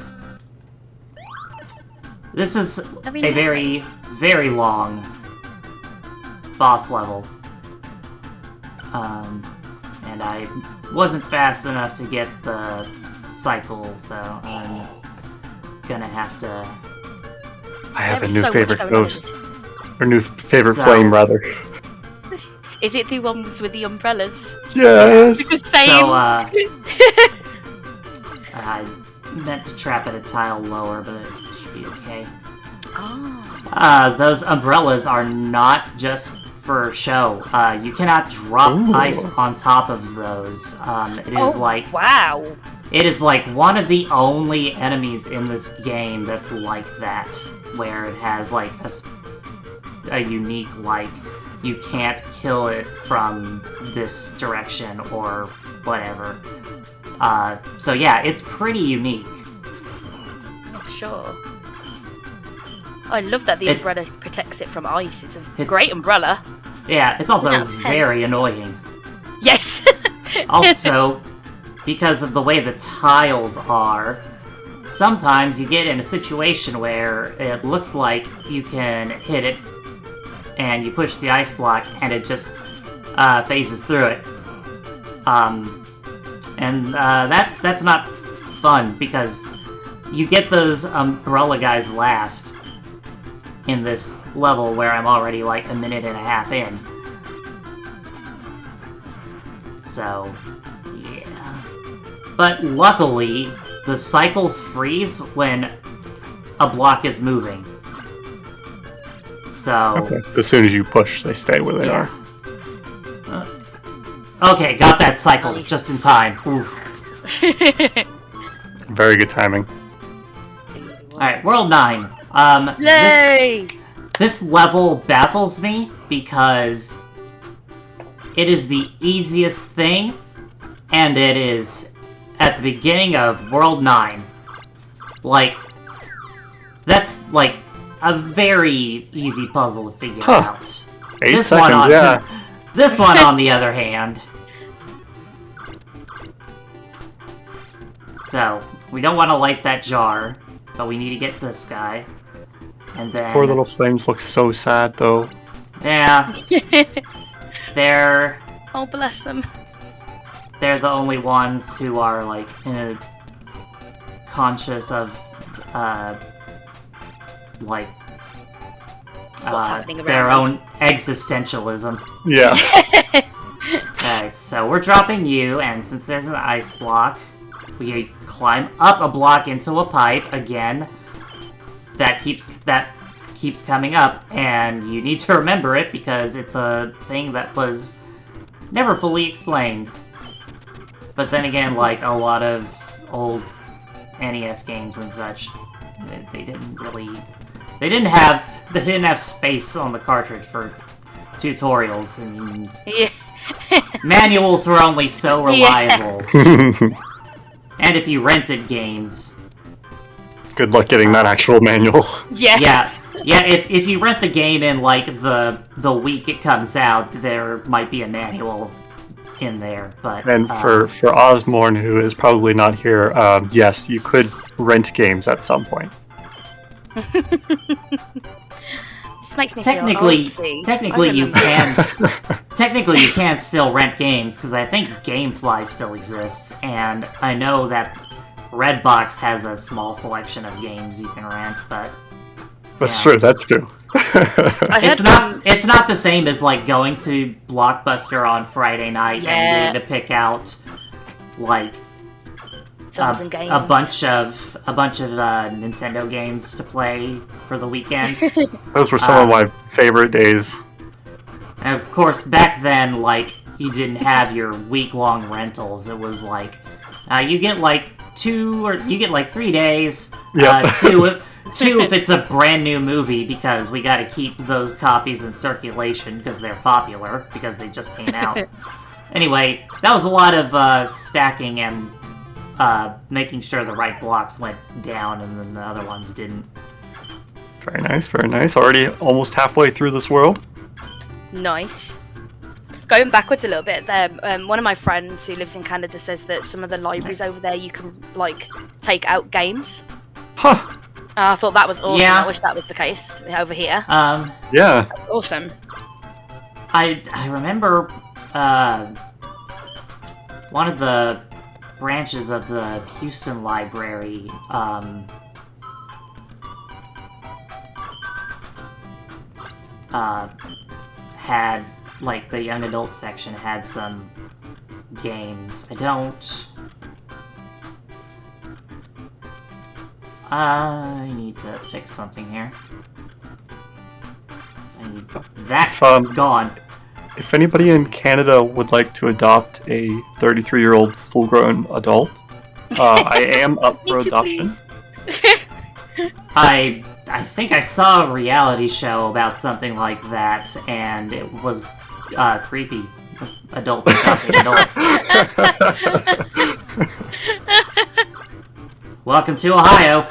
This is a very, very long boss level. And I wasn't fast enough to get the cycle, so I'm gonna have to... I have a There is new so much favorite going on in ghost. Or new favorite So- flame, rather. Is it the ones with the umbrellas? Yes! It's the same. So, I meant to trap at a tile lower, but it should be okay. Oh. Those umbrellas are not just for show. You cannot drop Ooh. ice on top of those. It is like... Wow. It is like one of the only enemies in this game that's like that, where it has like a unique, like, you can't kill it from this direction or whatever. So yeah, it's pretty unique. Sure. I love that the It's- umbrella protects it from ice. It's a great umbrella. Yeah, it's also Out of 10. very annoying. Yes. Also, because of the way the tiles are, sometimes you get in a situation where it looks like you can hit it, and you push the ice block, and it just phases through it. That's not fun, because you get those umbrella guys last in this level where I'm already like a minute and a half in. So, yeah. But luckily, the cycles freeze when a block is moving. So... Okay, so as soon as you push, they stay where they are. Okay, got that cycle Nice. just in time. Oof. Very good timing. Alright, World 9. Yay! This level baffles me because it is the easiest thing, and it is at the beginning of World 9. Like, that's like a very easy puzzle to figure out. 8 This seconds, one on, yeah. This one, on the other hand. So, we don't want to light that jar, but we need to get this guy. And then... Poor little flames look so sad, though. Yeah, they're Oh, bless them. the only ones who are, like, conscious of, like, What's happening around their them. own existentialism. Yeah. Alright, so we're dropping you, and since there's an ice block, we climb up a block into a pipe again. That keeps coming up, and you need to remember it because it's a thing that was never fully explained. But then again, like a lot of old NES games and such, they didn't have space on the cartridge for tutorials, and Yeah. manuals were only so Yeah. reliable. And if you rented games, Good luck getting that actual manual. Yes. Yeah. If you rent the game in like the week it comes out, there might be a manual in there. But And for Osborne, who is probably not here, yes, you could rent games at some point. This makes me technically feel technically you can still rent games because I think GameFly still exists, and I know that Redbox has a small selection of games you can rent, but That's true. it's not the same as like going to Blockbuster on Friday night and getting to pick out like films and games. a bunch of Nintendo games to play for the weekend. Those were some of my favorite days. And of course, back then, like, you didn't have your week-long rentals. It was like, you get like 3 days. Yep. Two if it's a brand new movie, because we got to keep those copies in circulation because they're popular, because they just came out. Anyway, that was a lot of stacking and making sure the right blocks went down and then the other ones didn't. Very nice, very nice. Already almost halfway through this world. Nice. Going backwards a little bit there, one of my friends who lives in Canada says that some of the libraries over there you can, like, take out games. Huh. I thought that was awesome. Yeah. I wish that was the case over here. Yeah. Awesome. I remember one of the branches of the Houston Library had, like, the young adult section had some games. I need to fix something here. I need that gone. If anybody in Canada would like to adopt a 33-year-old full-grown adult, I am up for adoption. I think I saw a reality show about something like that, and it was creepy. Adults adopting adults. Welcome to Ohio.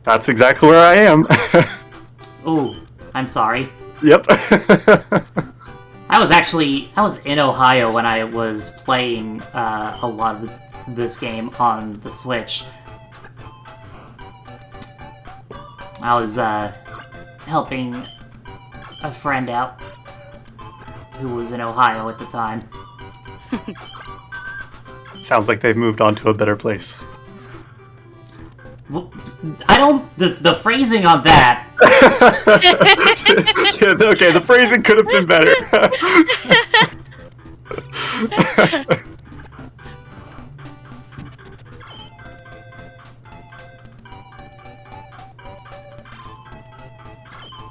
That's exactly where I am. Ooh, I'm sorry. Yep. I was in Ohio when I was playing a lot of this game on the Switch. I was helping a friend out who was in Ohio at the time. Sounds like they've moved on to a better place. The phrasing on that. Yeah, okay, the phrasing could have been better.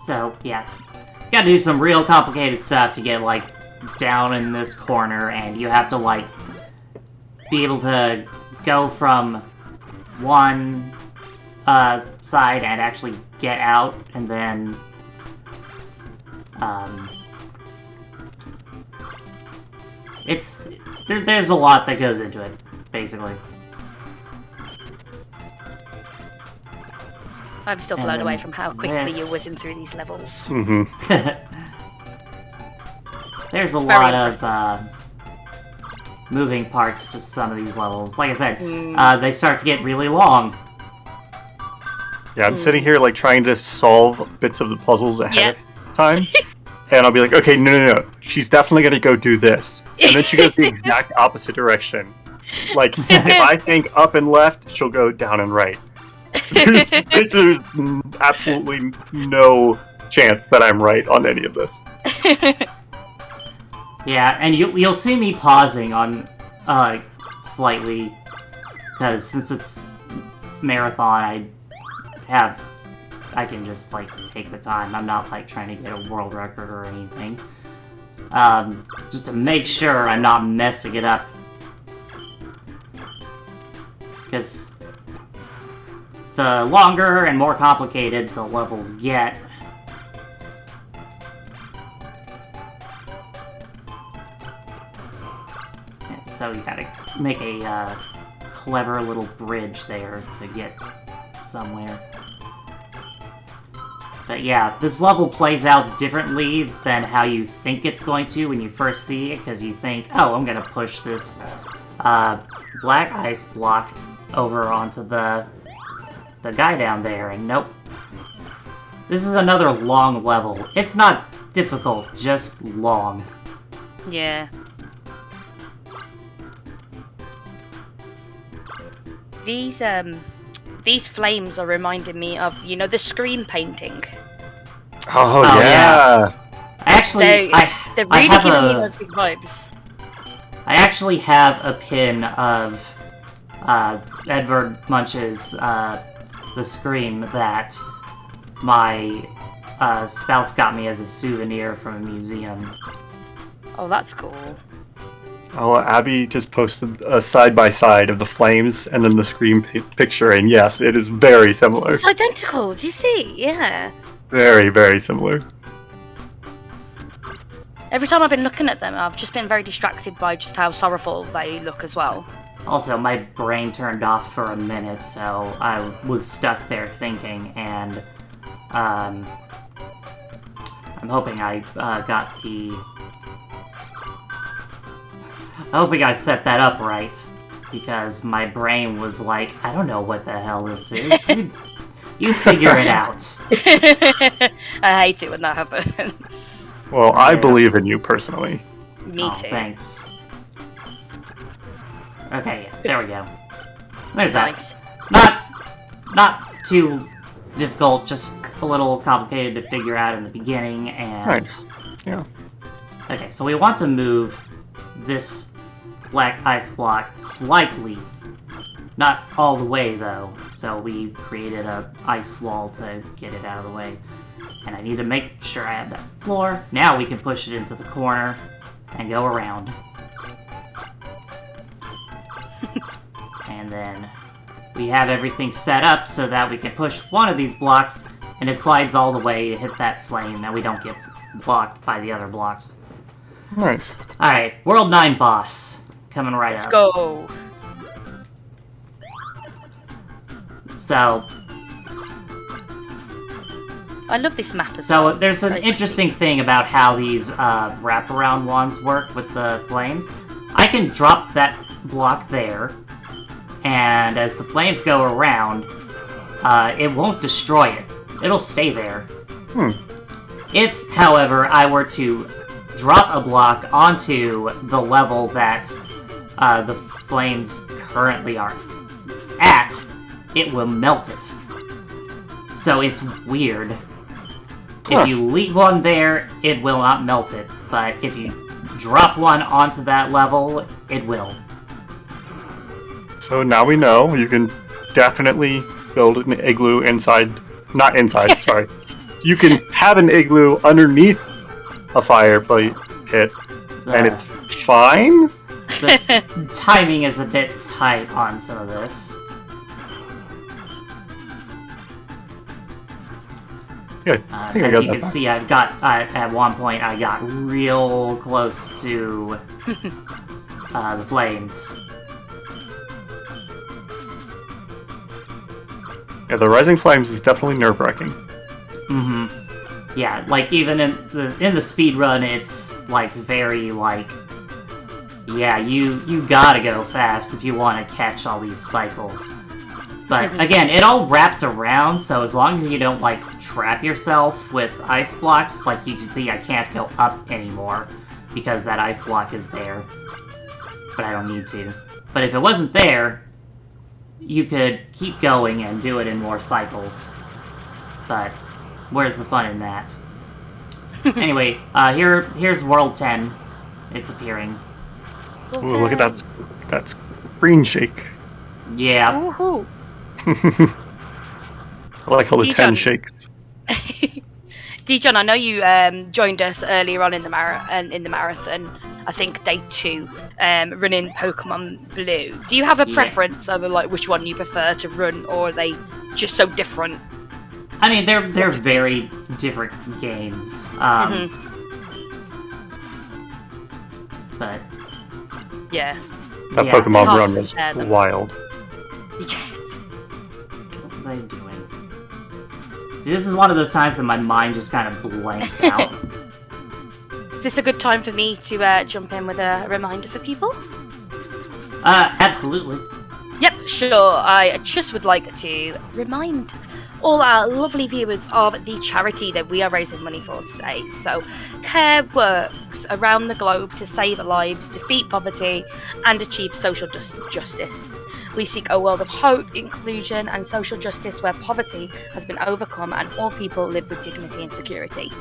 So, yeah. Gotta do some real complicated stuff to get, like, down in this corner, and you have to, like, be able to go from one side and actually get out, and then there's a lot that goes into it, basically. I'm still blown away from how quickly you're whizzing through these levels. Mm-hmm. There's a lot of moving parts to some of these levels. Like I said, they start to get really long. Yeah, I'm sitting here like trying to solve bits of the puzzles ahead of time. And I'll be like, okay, no. She's definitely going to go do this. And then she goes the exact opposite direction. Like, if I think up and left, she'll go down and right. There's absolutely no chance that I'm right on any of this. Yeah, and you'll see me pausing on, slightly, because since it's marathon, I can just, like, take the time. I'm not, like, trying to get a world record or anything. Just to make sure I'm not messing it up. Because the longer and more complicated the levels get, so you gotta make a clever little bridge there to get somewhere. But yeah, this level plays out differently than how you think it's going to when you first see it, because you think, oh, I'm gonna push this black ice block over onto the guy down there, and nope. This is another long level. It's not difficult, just long. Yeah. These flames are reminding me of, the screen painting. Oh yeah. Actually, they're really giving me those big vibes. I actually have a pin of Edvard Munch's The Scream that my spouse got me as a souvenir from a museum. Oh, that's cool. Oh, Abby just posted a side-by-side of the flames and then the Scream picture, and yes, it is very similar. It's identical, do you see? Yeah. Very, very similar. Every time I've been looking at them, I've just been very distracted by just how sorrowful they look as well. Also, my brain turned off for a minute, so I was stuck there thinking, and I'm hoping I got the... I hope I set that up right, because my brain was like, I don't know what the hell this is. You figure it out. I hate it when that happens. Well, I believe in you personally. Me too. Thanks. Okay, there we go. There's Nice. that. Not too difficult, just a little complicated to figure out in the beginning, and... Nice. Yeah. Okay, so we want to move this black ice block slightly. Not all the way, though. So we created a ice wall to get it out of the way. And I need to make sure I have that floor. Now we can push it into the corner and go around. And then we have everything set up so that we can push one of these blocks and it slides all the way to hit that flame and we don't get blocked by the other blocks. Nice. Alright, World 9 boss. Coming right Let's up. go. So... I love this map as well. So there's an interesting thing about how these wraparound wands work with the flames. I can drop that block there, and as the flames go around, it won't destroy it. It'll stay there. If, however, I were to drop a block onto the level that the flames currently are at, it will melt it. So it's weird. If you leave one there, it will not melt it. But if you drop one onto that level, it will. So now we know you can definitely build an igloo inside... Not inside, sorry. You can have an igloo underneath a fire pit, and it's fine? The timing is a bit tight on some of this. Good. I think I As got you that can back. see, I've got, at one point, I got real close to the flames. Yeah, the Rising Flames is definitely nerve-wracking. Mm-hmm. Yeah, like, even in the speed run, it's, like, very, like... Yeah, you gotta go fast if you want to catch all these cycles. But, again, it all wraps around, so as long as you don't, like, trap yourself with ice blocks, like you can see, I can't go up anymore, because that ice block is there. But I don't need to. But if it wasn't there, you could keep going and do it in more cycles. But, where's the fun in that? Anyway, here's World 10. It's appearing. Ooh, look at that screen shake. Yeah. Woohoo! I like how the 10 Dijon. shakes. Dijon, I know you joined us earlier on in the marathon. I think day 2, running Pokemon Blue. Do you have a preference over like which one you prefer to run, or are they just so different? I mean, they're very different games. But Yeah. That Yeah. Pokemon Hard run to was compare them. wild. Yes. What was I doing? See, this is one of those times that my mind just kind of blanked out. Is this a good time for me to jump in with a reminder for people? Absolutely. Yep, sure. I just would like to remind all our lovely viewers of the charity that we are raising money for today. So, CARE works around the globe to save lives, defeat poverty, and achieve social justice. We seek a world of hope, inclusion, and social justice where poverty has been overcome and all people live with dignity and security.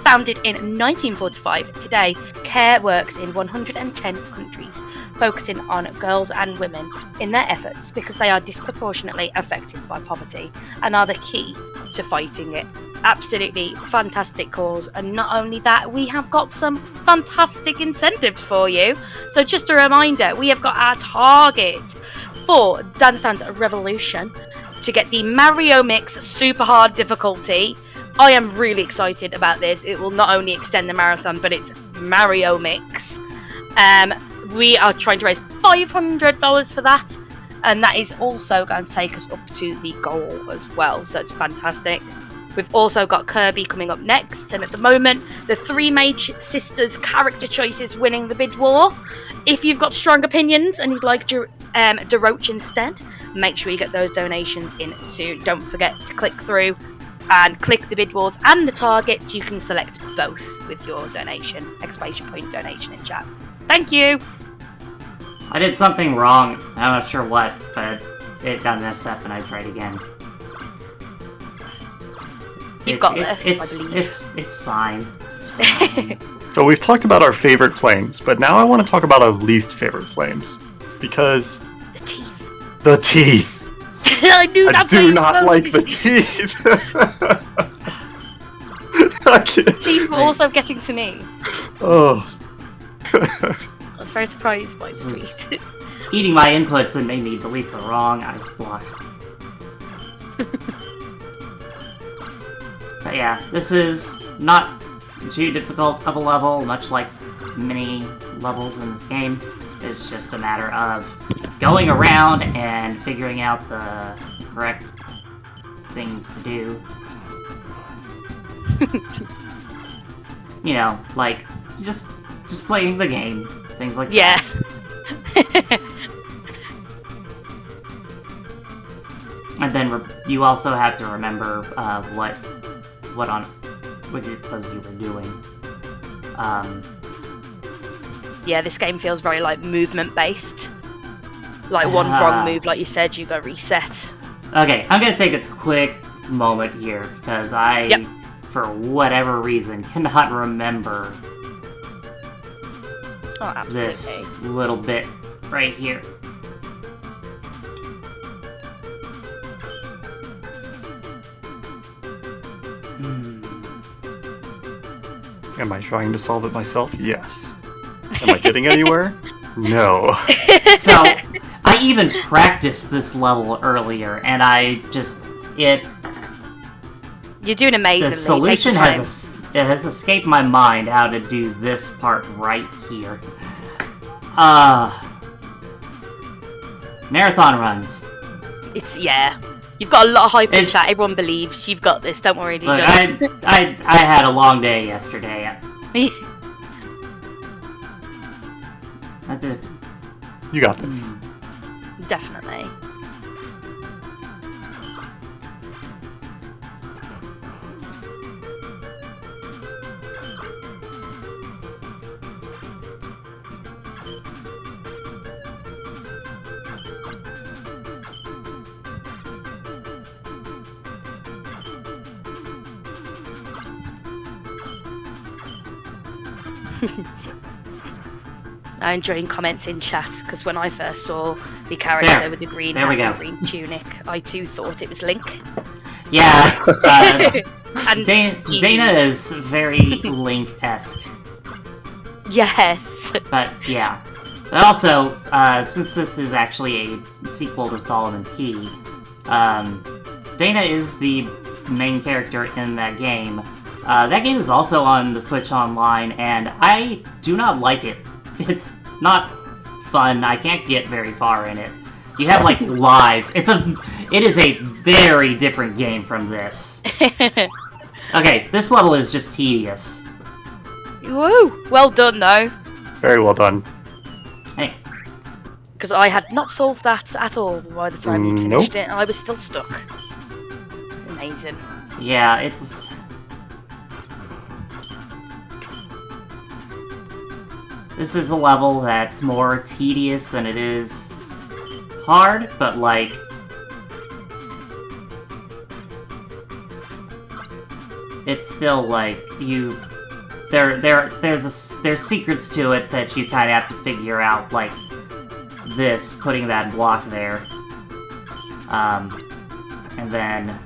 Founded in 1945, today, CARE works in 110 countries, focusing on girls and women in their efforts because they are disproportionately affected by poverty and are the key to fighting it. Absolutely fantastic cause, and not only that, we have got some fantastic incentives for you. So just a reminder, we have got our target for Dance Dance Revolution to get the Mario Mix super hard difficulty. I am really excited about this. It will not only extend the marathon, but it's Mario Mix. We are trying to raise $500 for that, and that is also going to take us up to the goal as well, so it's fantastic. We've also got Kirby coming up next, and at the moment, the three Mage Sisters character choices winning the bid war. If you've got strong opinions and you'd like DeRoach instead, make sure you get those donations in soon. Don't forget to click through and click the bid wars and the targets. You can select both with your donation, exclamation point donation in chat. Thank you! I did something wrong. I'm not sure what, but it got messed up and I tried again. You've got this, I believe. It's fine. It's fine. So we've talked about our favorite flames, but now I want to talk about our least favorite flames. Because... The teeth. The teeth! I knew that's I do not like the teeth! Teeth were also getting to me. Oh. I was very surprised by the tweet. Eating my inputs and made me delete the wrong ice block. But yeah, this is not too difficult of a level, much like many levels in this game. It's just a matter of going around and figuring out the correct things to do. You know, like, just playing the game. Things like that. And then you also have to remember what it was you were doing. Yeah, this game feels very like movement based. Like one wrong move, like you said, you go reset. Okay, I'm gonna take a quick moment here because I, for whatever reason, cannot remember this little bit right here. Am I trying to solve it myself? Yes. Am I getting anywhere? No. So, I even practiced this level earlier, and You're doing amazingly. The solution has escaped my mind how to do this part right here. Marathon runs. You've got a lot of hype in chat. Everyone believes you've got this. Don't worry, Look, I had a long day yesterday. You got this. Definitely. I'm enjoying comments in chat because when I first saw the character with the green hat and green tunic, I too thought it was Link. Yeah, and Dana is very Link-esque. Yes. But yeah. But also, since this is actually a sequel to Solomon's Key, Dana is the main character in that game. That game is also on the Switch Online, and I do not like it. It's not fun. I can't get very far in it. You have like lives. It is a very different game from this. Okay, this level is just tedious. Woo! Well done, though. Very well done. Hey, Because I had not solved that at all by the time you'd finished it, and I was still stuck. Amazing. yeah, it's... This is a level that's more tedious than it is hard, but like... It's still like, there's secrets to it that you kind of have to figure out, like this, putting that block there. And then...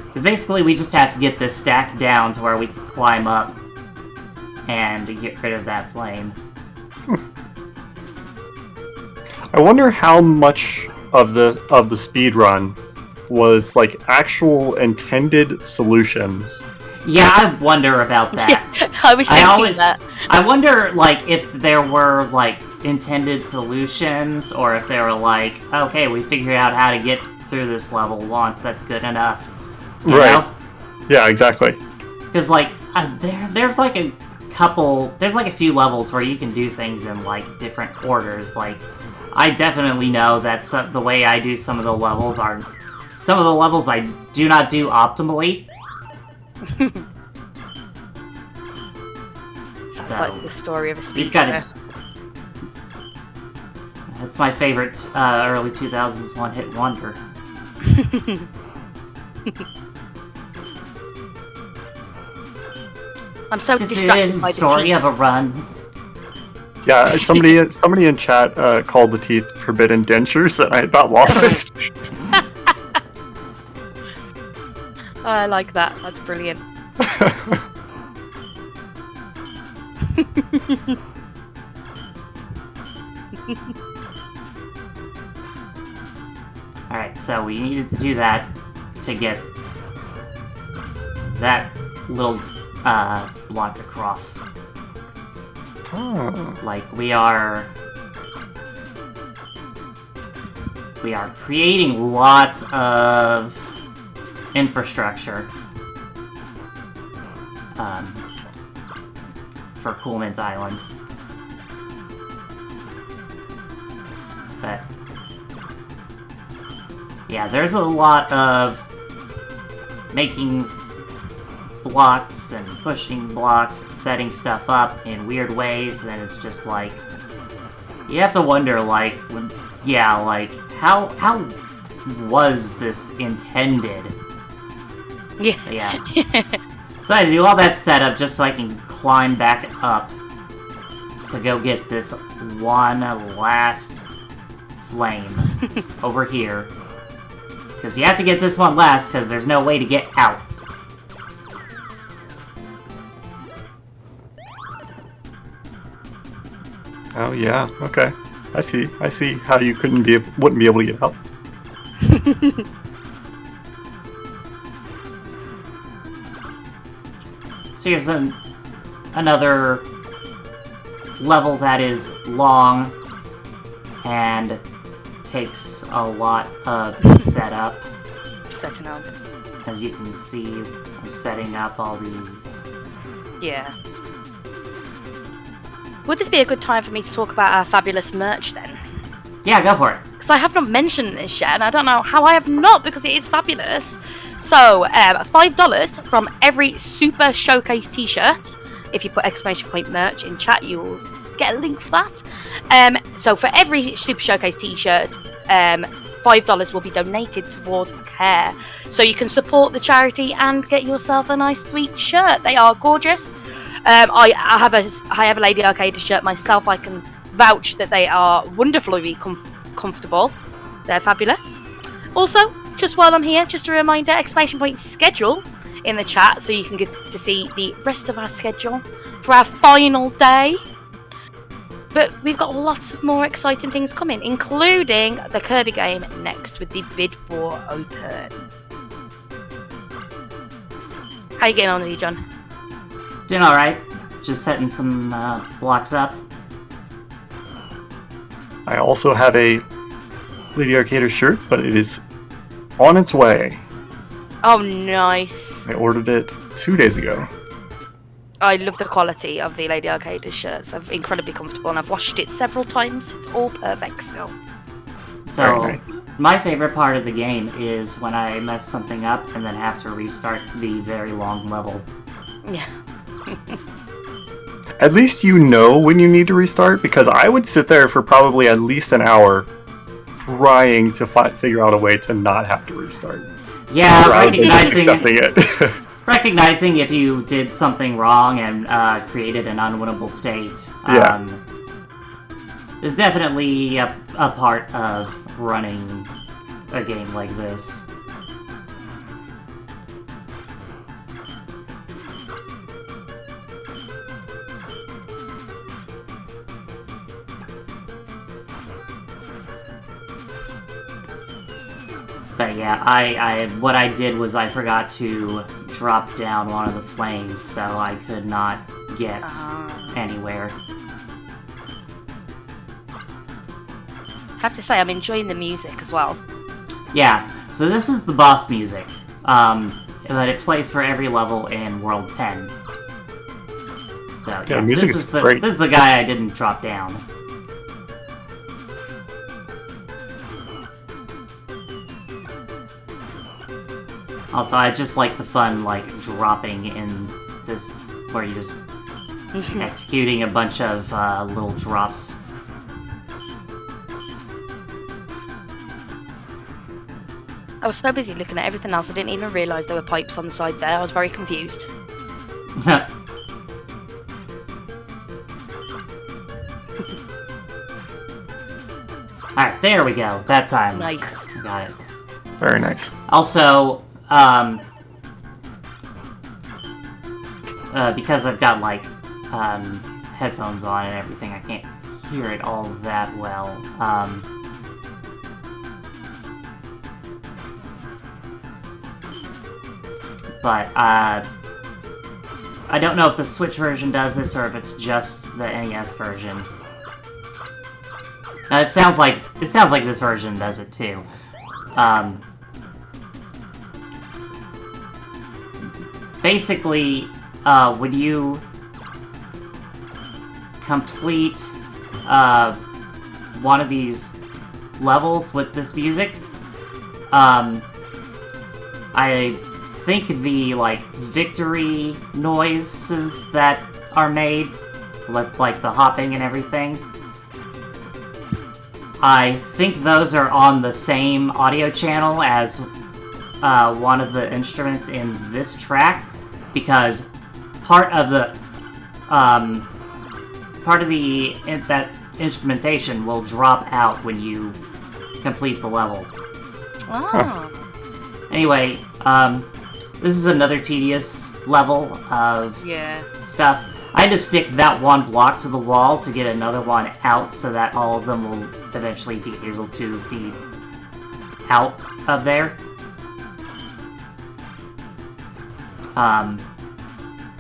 Because basically we just have to get this stack down to where we can climb up and get rid of that flame. I wonder how much of the speed run was like actual intended solutions. Yeah, I wonder about that. Yeah, I was thinking that. I wonder, like, if there were, like, intended solutions, or if they were like, okay, we figured out how to get through this level once, that's good enough. You know? Yeah, exactly. Because, like, there's like a few levels where you can do things in, like, different orders. Like, I definitely know that the way I do some of the levels I do not do optimally. Sounds like the story of a You've got speedrunner. That's my favorite early 2000s one-hit wonder. I'm so This distracted is by the the story teeth. of a run. Yeah, somebody in chat called the teeth forbidden dentures, and I about lost it. I like that. That's brilliant. Alright, so we needed to do that to get that little block across. Oh. Like, we are creating lots of infrastructure for Coolman's Island. But yeah, there's a lot of making blocks and pushing blocks and setting stuff up in weird ways, and it's just like, you have to wonder, like, how was this intended? Yeah. So I had to do all that setup just so I can climb back up to go get this one last flame over here. Because you have to get this one last, because there's no way to get out. Oh yeah, okay. I see how you wouldn't be able to get out. So here's another level that is long and takes a lot of setup. Setting up. As you can see, I'm setting up all these. Yeah. Would this be a good time for me to talk about our fabulous merch then? Yeah, go for it. Because I have not mentioned this yet, and I don't know how I have not, because it is fabulous. So, $5 from every Super Showcase t-shirt. If you put exclamation point merch in chat, you'll get a link for that. So for every Super Showcase t-shirt, $5 will be donated towards care. So you can support the charity and get yourself a nice sweet shirt. They are gorgeous. I have a Lady Arcade shirt myself. I can vouch that they are wonderfully comfortable. They're fabulous. Also, just while I'm here, just a reminder, exclamation point schedule in the chat so you can get to see the rest of our schedule for our final day. But we've got lots of more exciting things coming, including the Kirby game next with the Bid War Open. How you getting on with you, John? Doing alright. Just setting some blocks up. I also have a Lady Arcade's shirt, but it is on its way. Oh, nice. I ordered it 2 days ago. I love the quality of the Lady Arcade shirts. They're incredibly comfortable, and I've washed it several times. It's all perfect still. So, Very nice. my favorite part of the game is when I mess something up and then have to restart the very long level. Yeah. At least you know when you need to restart, because I would sit there for probably at least an hour trying to figure out a way to not have to restart. Yeah, Rather than just accepting it. recognizing if you did something wrong and created an unwinnable state is definitely a part of running a game like this. But yeah, what I did was I forgot to drop down one of the flames, so I could not get anywhere. I have to say, I'm enjoying the music as well. Yeah, so this is the boss music, but it plays for every level in World 10. So yeah, music is great. This is the guy I didn't drop down. Also, I just like the fun, like, dropping in this, where you're just executing a bunch of little drops. I was so busy looking at everything else, I didn't even realise there were pipes on the side there. I was very confused. Alright, there we go. That time. Nice. Got it. Very nice. Also, because I've got, like, headphones on and everything, I can't hear it all that well. But, I don't know if the Switch version does this or if it's just the NES version. It sounds like this version does it too. Basically, when you complete one of these levels with this music, I think the, like, victory noises that are made, like the hopping and everything, I think those are on the same audio channel as one of the instruments in this track, because part of that instrumentation will drop out when you complete the level. Oh. Anyway, this is another tedious level of stuff. I had to stick that one block to the wall to get another one out so that all of them will eventually be able to be out of there.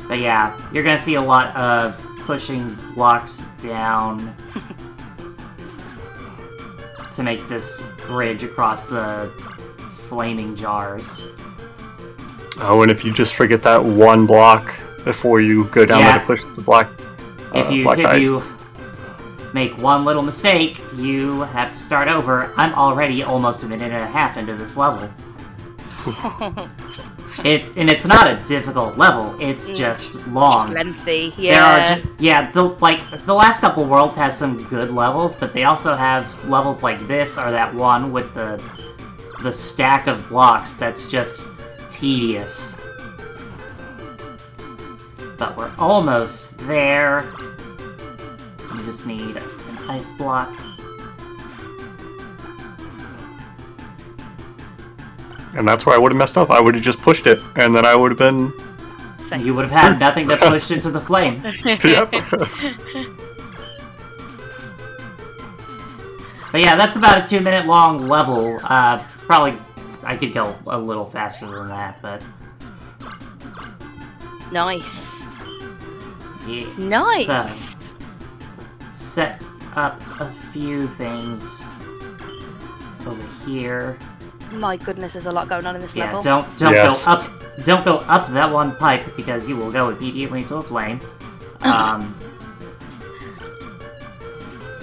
But yeah, you're gonna see a lot of pushing blocks down to make this bridge across the flaming jars. Oh, and if you just forget that one block before you go down there to push the black if you make one little mistake, you have to start over. I'm already almost a minute and a half into this level. And it's not a difficult level, it's just long. Just lengthy, yeah. The last couple worlds has some good levels, but they also have levels like this, or that one with the stack of blocks that's just tedious. But we're almost there. You just need an ice block. And that's where I would have messed up. I would have just pushed it, and then I would have been... You would have had nothing to push into the flame. Yep. But yeah, that's about a 2-minute long level. Probably, I could go a little faster than that, but... Nice. Yeah. Nice. So, set up a few things. over here. My goodness, there's a lot going on in this Yeah, level. don't Yes. go up. Don't go up that one pipe because you will go immediately into a flame.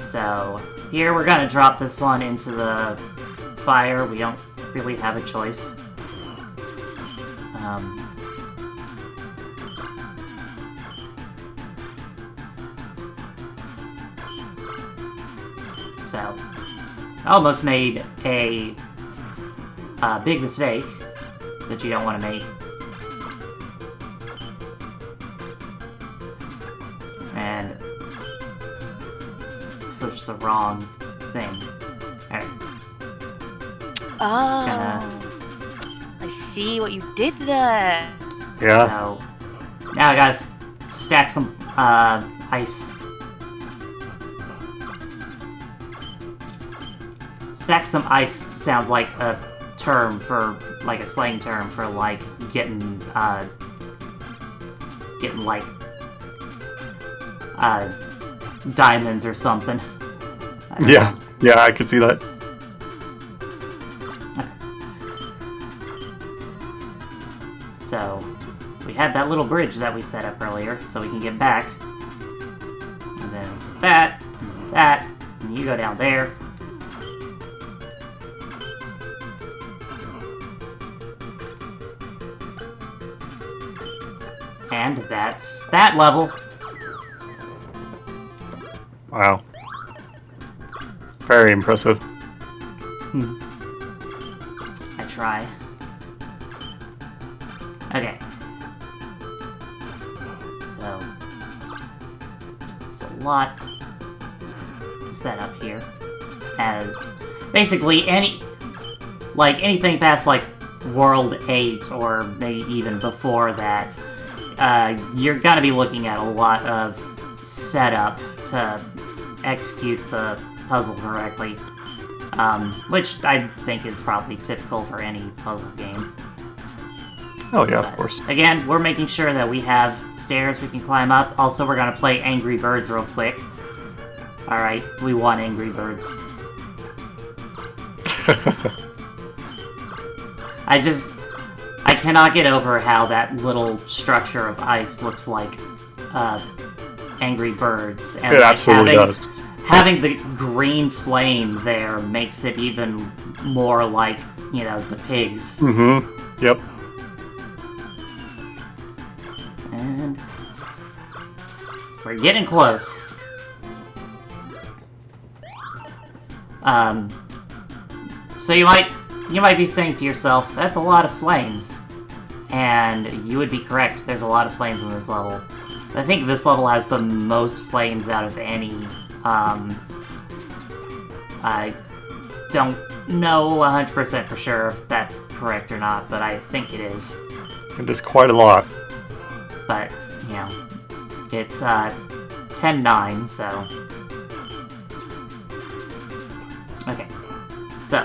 So here we're gonna drop this one into the fire. We don't really have a choice. So I almost made a big mistake that you don't want to make. And push the wrong thing. Alright. Oh, I see what you did there. Yeah. So now I gotta stack some ice. Stack some ice sounds like a term for, like a slang term for like getting like diamonds or something. Yeah. Yeah, I could see that. So we had that little bridge that we set up earlier, so we can get back. And then that, and you go down there. And that's that level. Wow. Very impressive. I try. Okay. So there's a lot to set up here. And basically anything past like World 8 or maybe even before that, you're gonna be looking at a lot of setup to execute the puzzle correctly. Which I think is probably typical for any puzzle game. Oh yeah, of course. Again, we're making sure that we have stairs we can climb up. Also, we're gonna play Angry Birds real quick. Alright, we want Angry Birds. I cannot get over how that little structure of ice looks like Angry Birds. And It absolutely does. Having the green flame there makes it even more like, you know, the pigs. Mm-hmm. Yep. And we're getting close. So you might be saying to yourself, that's a lot of flames. And you would be correct, there's a lot of flames in this level. I think this level has the most flames out of any. I don't know 100% for sure if that's correct or not, but I think it is. It is quite a lot. But, you know, it's 10-9, so... Okay, so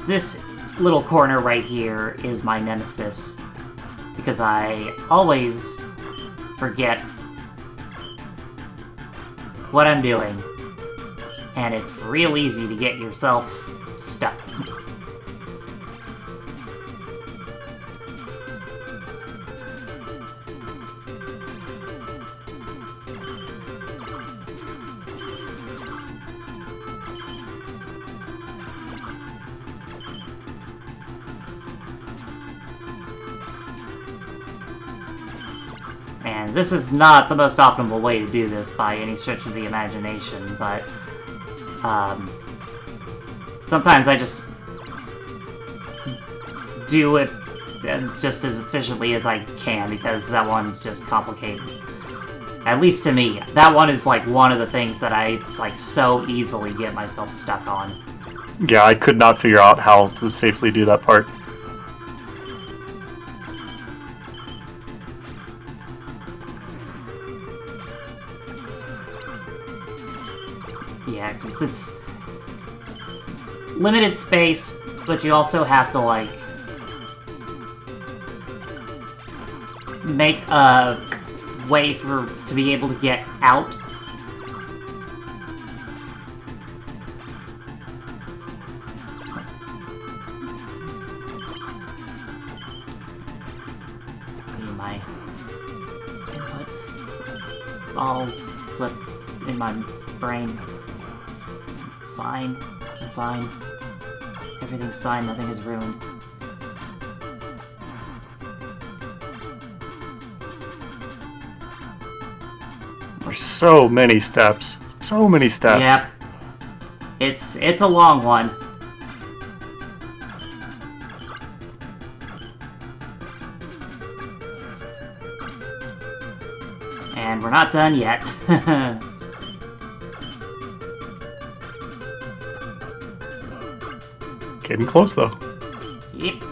this little corner right here is my nemesis, because I always forget what I'm doing, and it's real easy to get yourself stuck. And this is not the most optimal way to do this by any stretch of the imagination, but sometimes I just do it just as efficiently as I can, because that one's just complicated. At least to me. That one is like one of the things that I like so easily get myself stuck on. Yeah, I could not figure out how to safely do that part. Yeah, because it's limited space, but you also have to, like, make a way to be able to get out. my inputs all flip in my brain. It's fine. I'm fine. Everything's fine. Nothing is ruined. There's so many steps. So many steps. Yep. It's a long one. And we're not done yet. Getting close, though. Yep.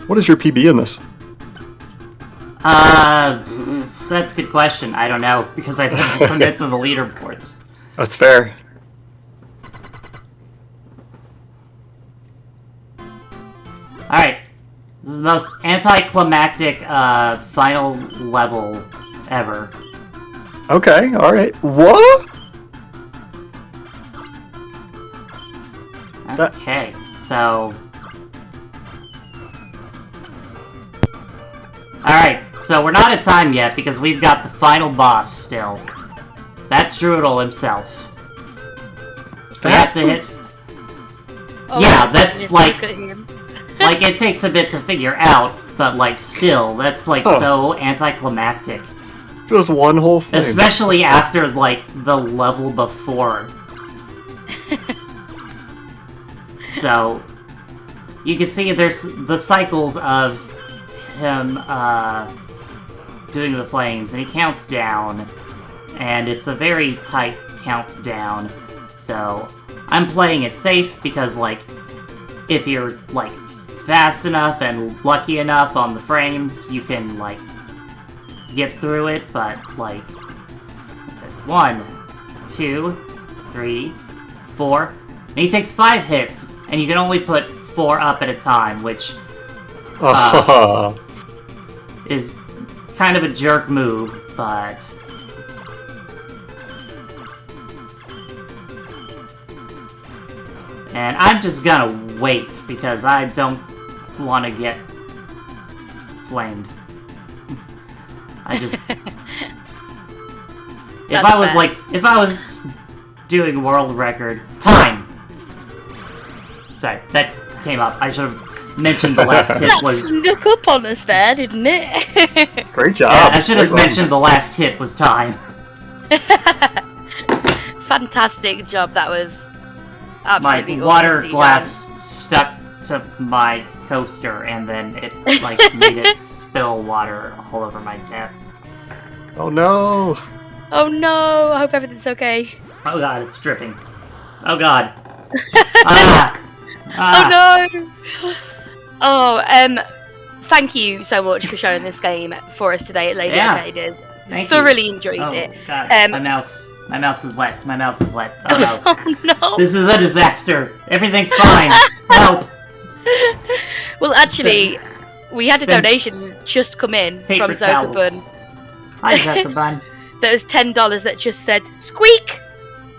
What is your PB in this? That's a good question. I don't know, because I didn't submit to the leaderboards. That's fair. Alright. This is the most anticlimactic, final level ever. Okay, alright. What? Okay, so... Alright, so we're not at time yet because we've got the final boss still. That's Druidal himself. We have to hit... Oh, yeah, that's like... look at him. Like, it takes a bit to figure out, but like, still, that's like so anticlimactic. Just one whole thing. Especially after, like, the level before. So, you can see there's the cycles of him doing the flames, and he counts down, and it's a very tight countdown. So I'm playing it safe because, like, if you're like fast enough and lucky enough on the frames, you can like get through it. But like, what's it? 1, 2, 3, 4, and he takes 5 hits, and you can only put 4 up at a time, which is kind of a jerk move, but... And I'm just gonna wait, because I don't want to get flamed. I just... if I was doing world record... Time! Sorry, that came up. I should have mentioned the last hit That was... snuck up on us there, didn't it? Great job. Yeah, I should have mentioned the last hit was time. Fantastic job, that was My absolutely water awesome, glass stuck to my coaster, and then it like made it spill water all over my desk. Oh no! Oh no, I hope everything's okay. Oh god, it's dripping. Oh god. Ah! Oh no! Oh, thank you so much for showing this game for us today at Lady Arcades. Thank Thoroughly you. enjoyed it. God, my mouse is wet. My mouse is wet. Oh no. Oh no! This is a disaster. Everything's fine. Help. Well, actually, we had a donation just come in Paper from Zokabun. towels. Hi, Zokabun. That was $10 that just said squeak,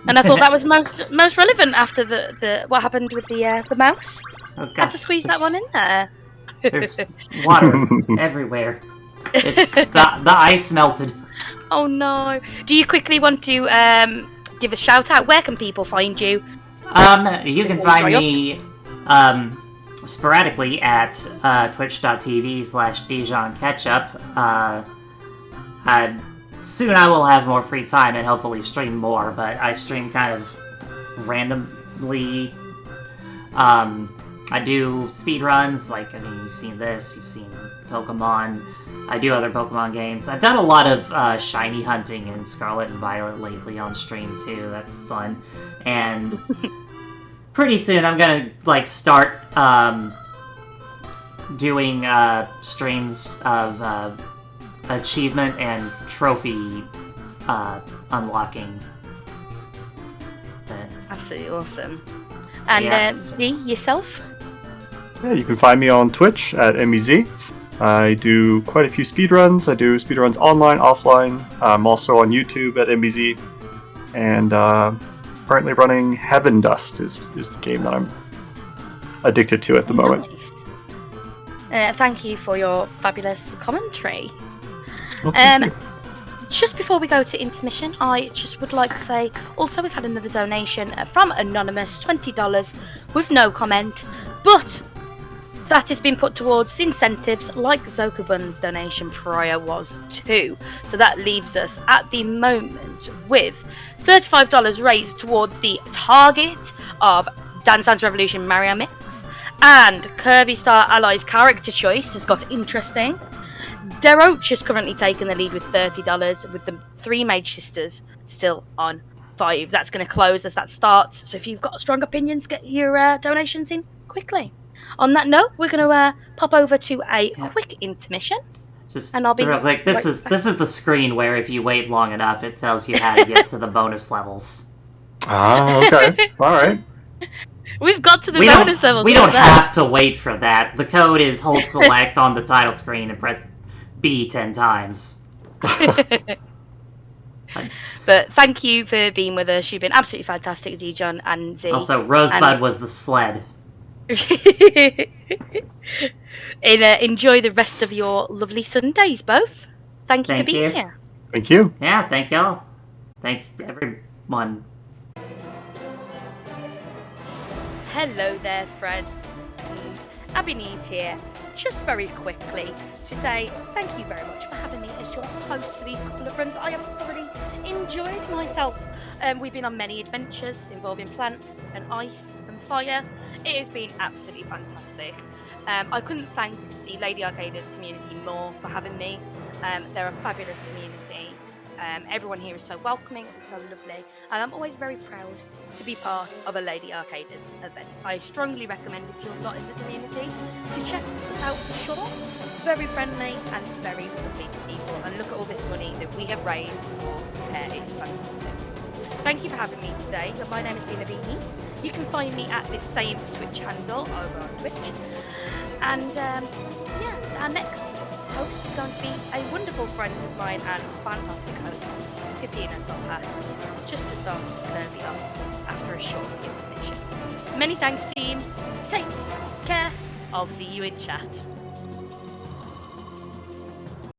and I thought that was most relevant after the what happened with the mouse. Oh, God. Had to squeeze that one in there. There's water everywhere. It's the ice melted. Oh no! Do you quickly want to give a shout out? Where can people find you? You can find me sporadically at twitch.tv/dijonketchup. Soon I will have more free time and hopefully stream more, but I stream kind of randomly. I do speedruns, like, I mean, you've seen this, you've seen Pokemon. I do other Pokemon games. I've done a lot of shiny hunting in Scarlet and Violet lately on stream, too. That's fun. And pretty soon I'm gonna, like, start doing streams of achievement and trophy unlocking. Absolutely awesome. And Yeah. Z, yourself? Yeah, you can find me on Twitch at enbyzee. I do quite a few speedruns. I do speedruns online, offline. I'm also on YouTube at enbyzee. And currently running Heaven Dust is the game that I'm addicted to at the moment. Nice. Thank you for your fabulous commentary. Well, thank you. Just before we go to intermission, I just would like to say, also we've had another donation from Anonymous, $20 with no comment, but that has been put towards the incentives like Zokubun's donation prior was too. So that leaves us at the moment with $35 raised towards the target of Dance Dance Revolution Mario Mix, and Kirby Star Allies character choice has got interesting. Deroach has currently taken the lead with $30, with the three Mage Sisters still on 5. That's going to close as that starts. So if you've got strong opinions, get your donations in quickly. On that note, we're going to pop over to a quick intermission. Just and I'll be real quick. This is the screen where if you wait long enough, it tells you how to get to the bonus levels. Ah, okay. All right. We've got to the bonus levels. We don't have to wait for that. The code is hold select on the title screen and press B 10 times. But thank you for being with us. You've been absolutely fantastic, Dijon and Z. Also, Rosebud was the sled. Enjoy the rest of your lovely Sundays, both. Thank you for being here. Thank you. Yeah, thank y'all. Thank everyone. Hello there, friends. Abbienies here. Just very quickly to say thank you very much for having me as your host for these couple of runs. I have thoroughly enjoyed myself. We've been on many adventures involving plant and ice and fire. It has been absolutely fantastic. I couldn't thank the Lady Arcaders community more for having me. They're a fabulous community. Everyone here is so welcoming and so lovely, and I'm always very proud to be part of a Lady Arcaders event. I strongly recommend, if you're not in the community, to check us out for sure. Very friendly and very lovely people, and look at all this money that we have raised for care. It's fantastic. Thank you for having me today. My name has been Abbienies. You can find me at this same Twitch handle over on Twitch. And our next host is going to be a wonderful friend of mine and fantastic host, Pippi in a top hat, just to start Kirby off after a short intermission. Many thanks, team. Take care. I'll see you in chat.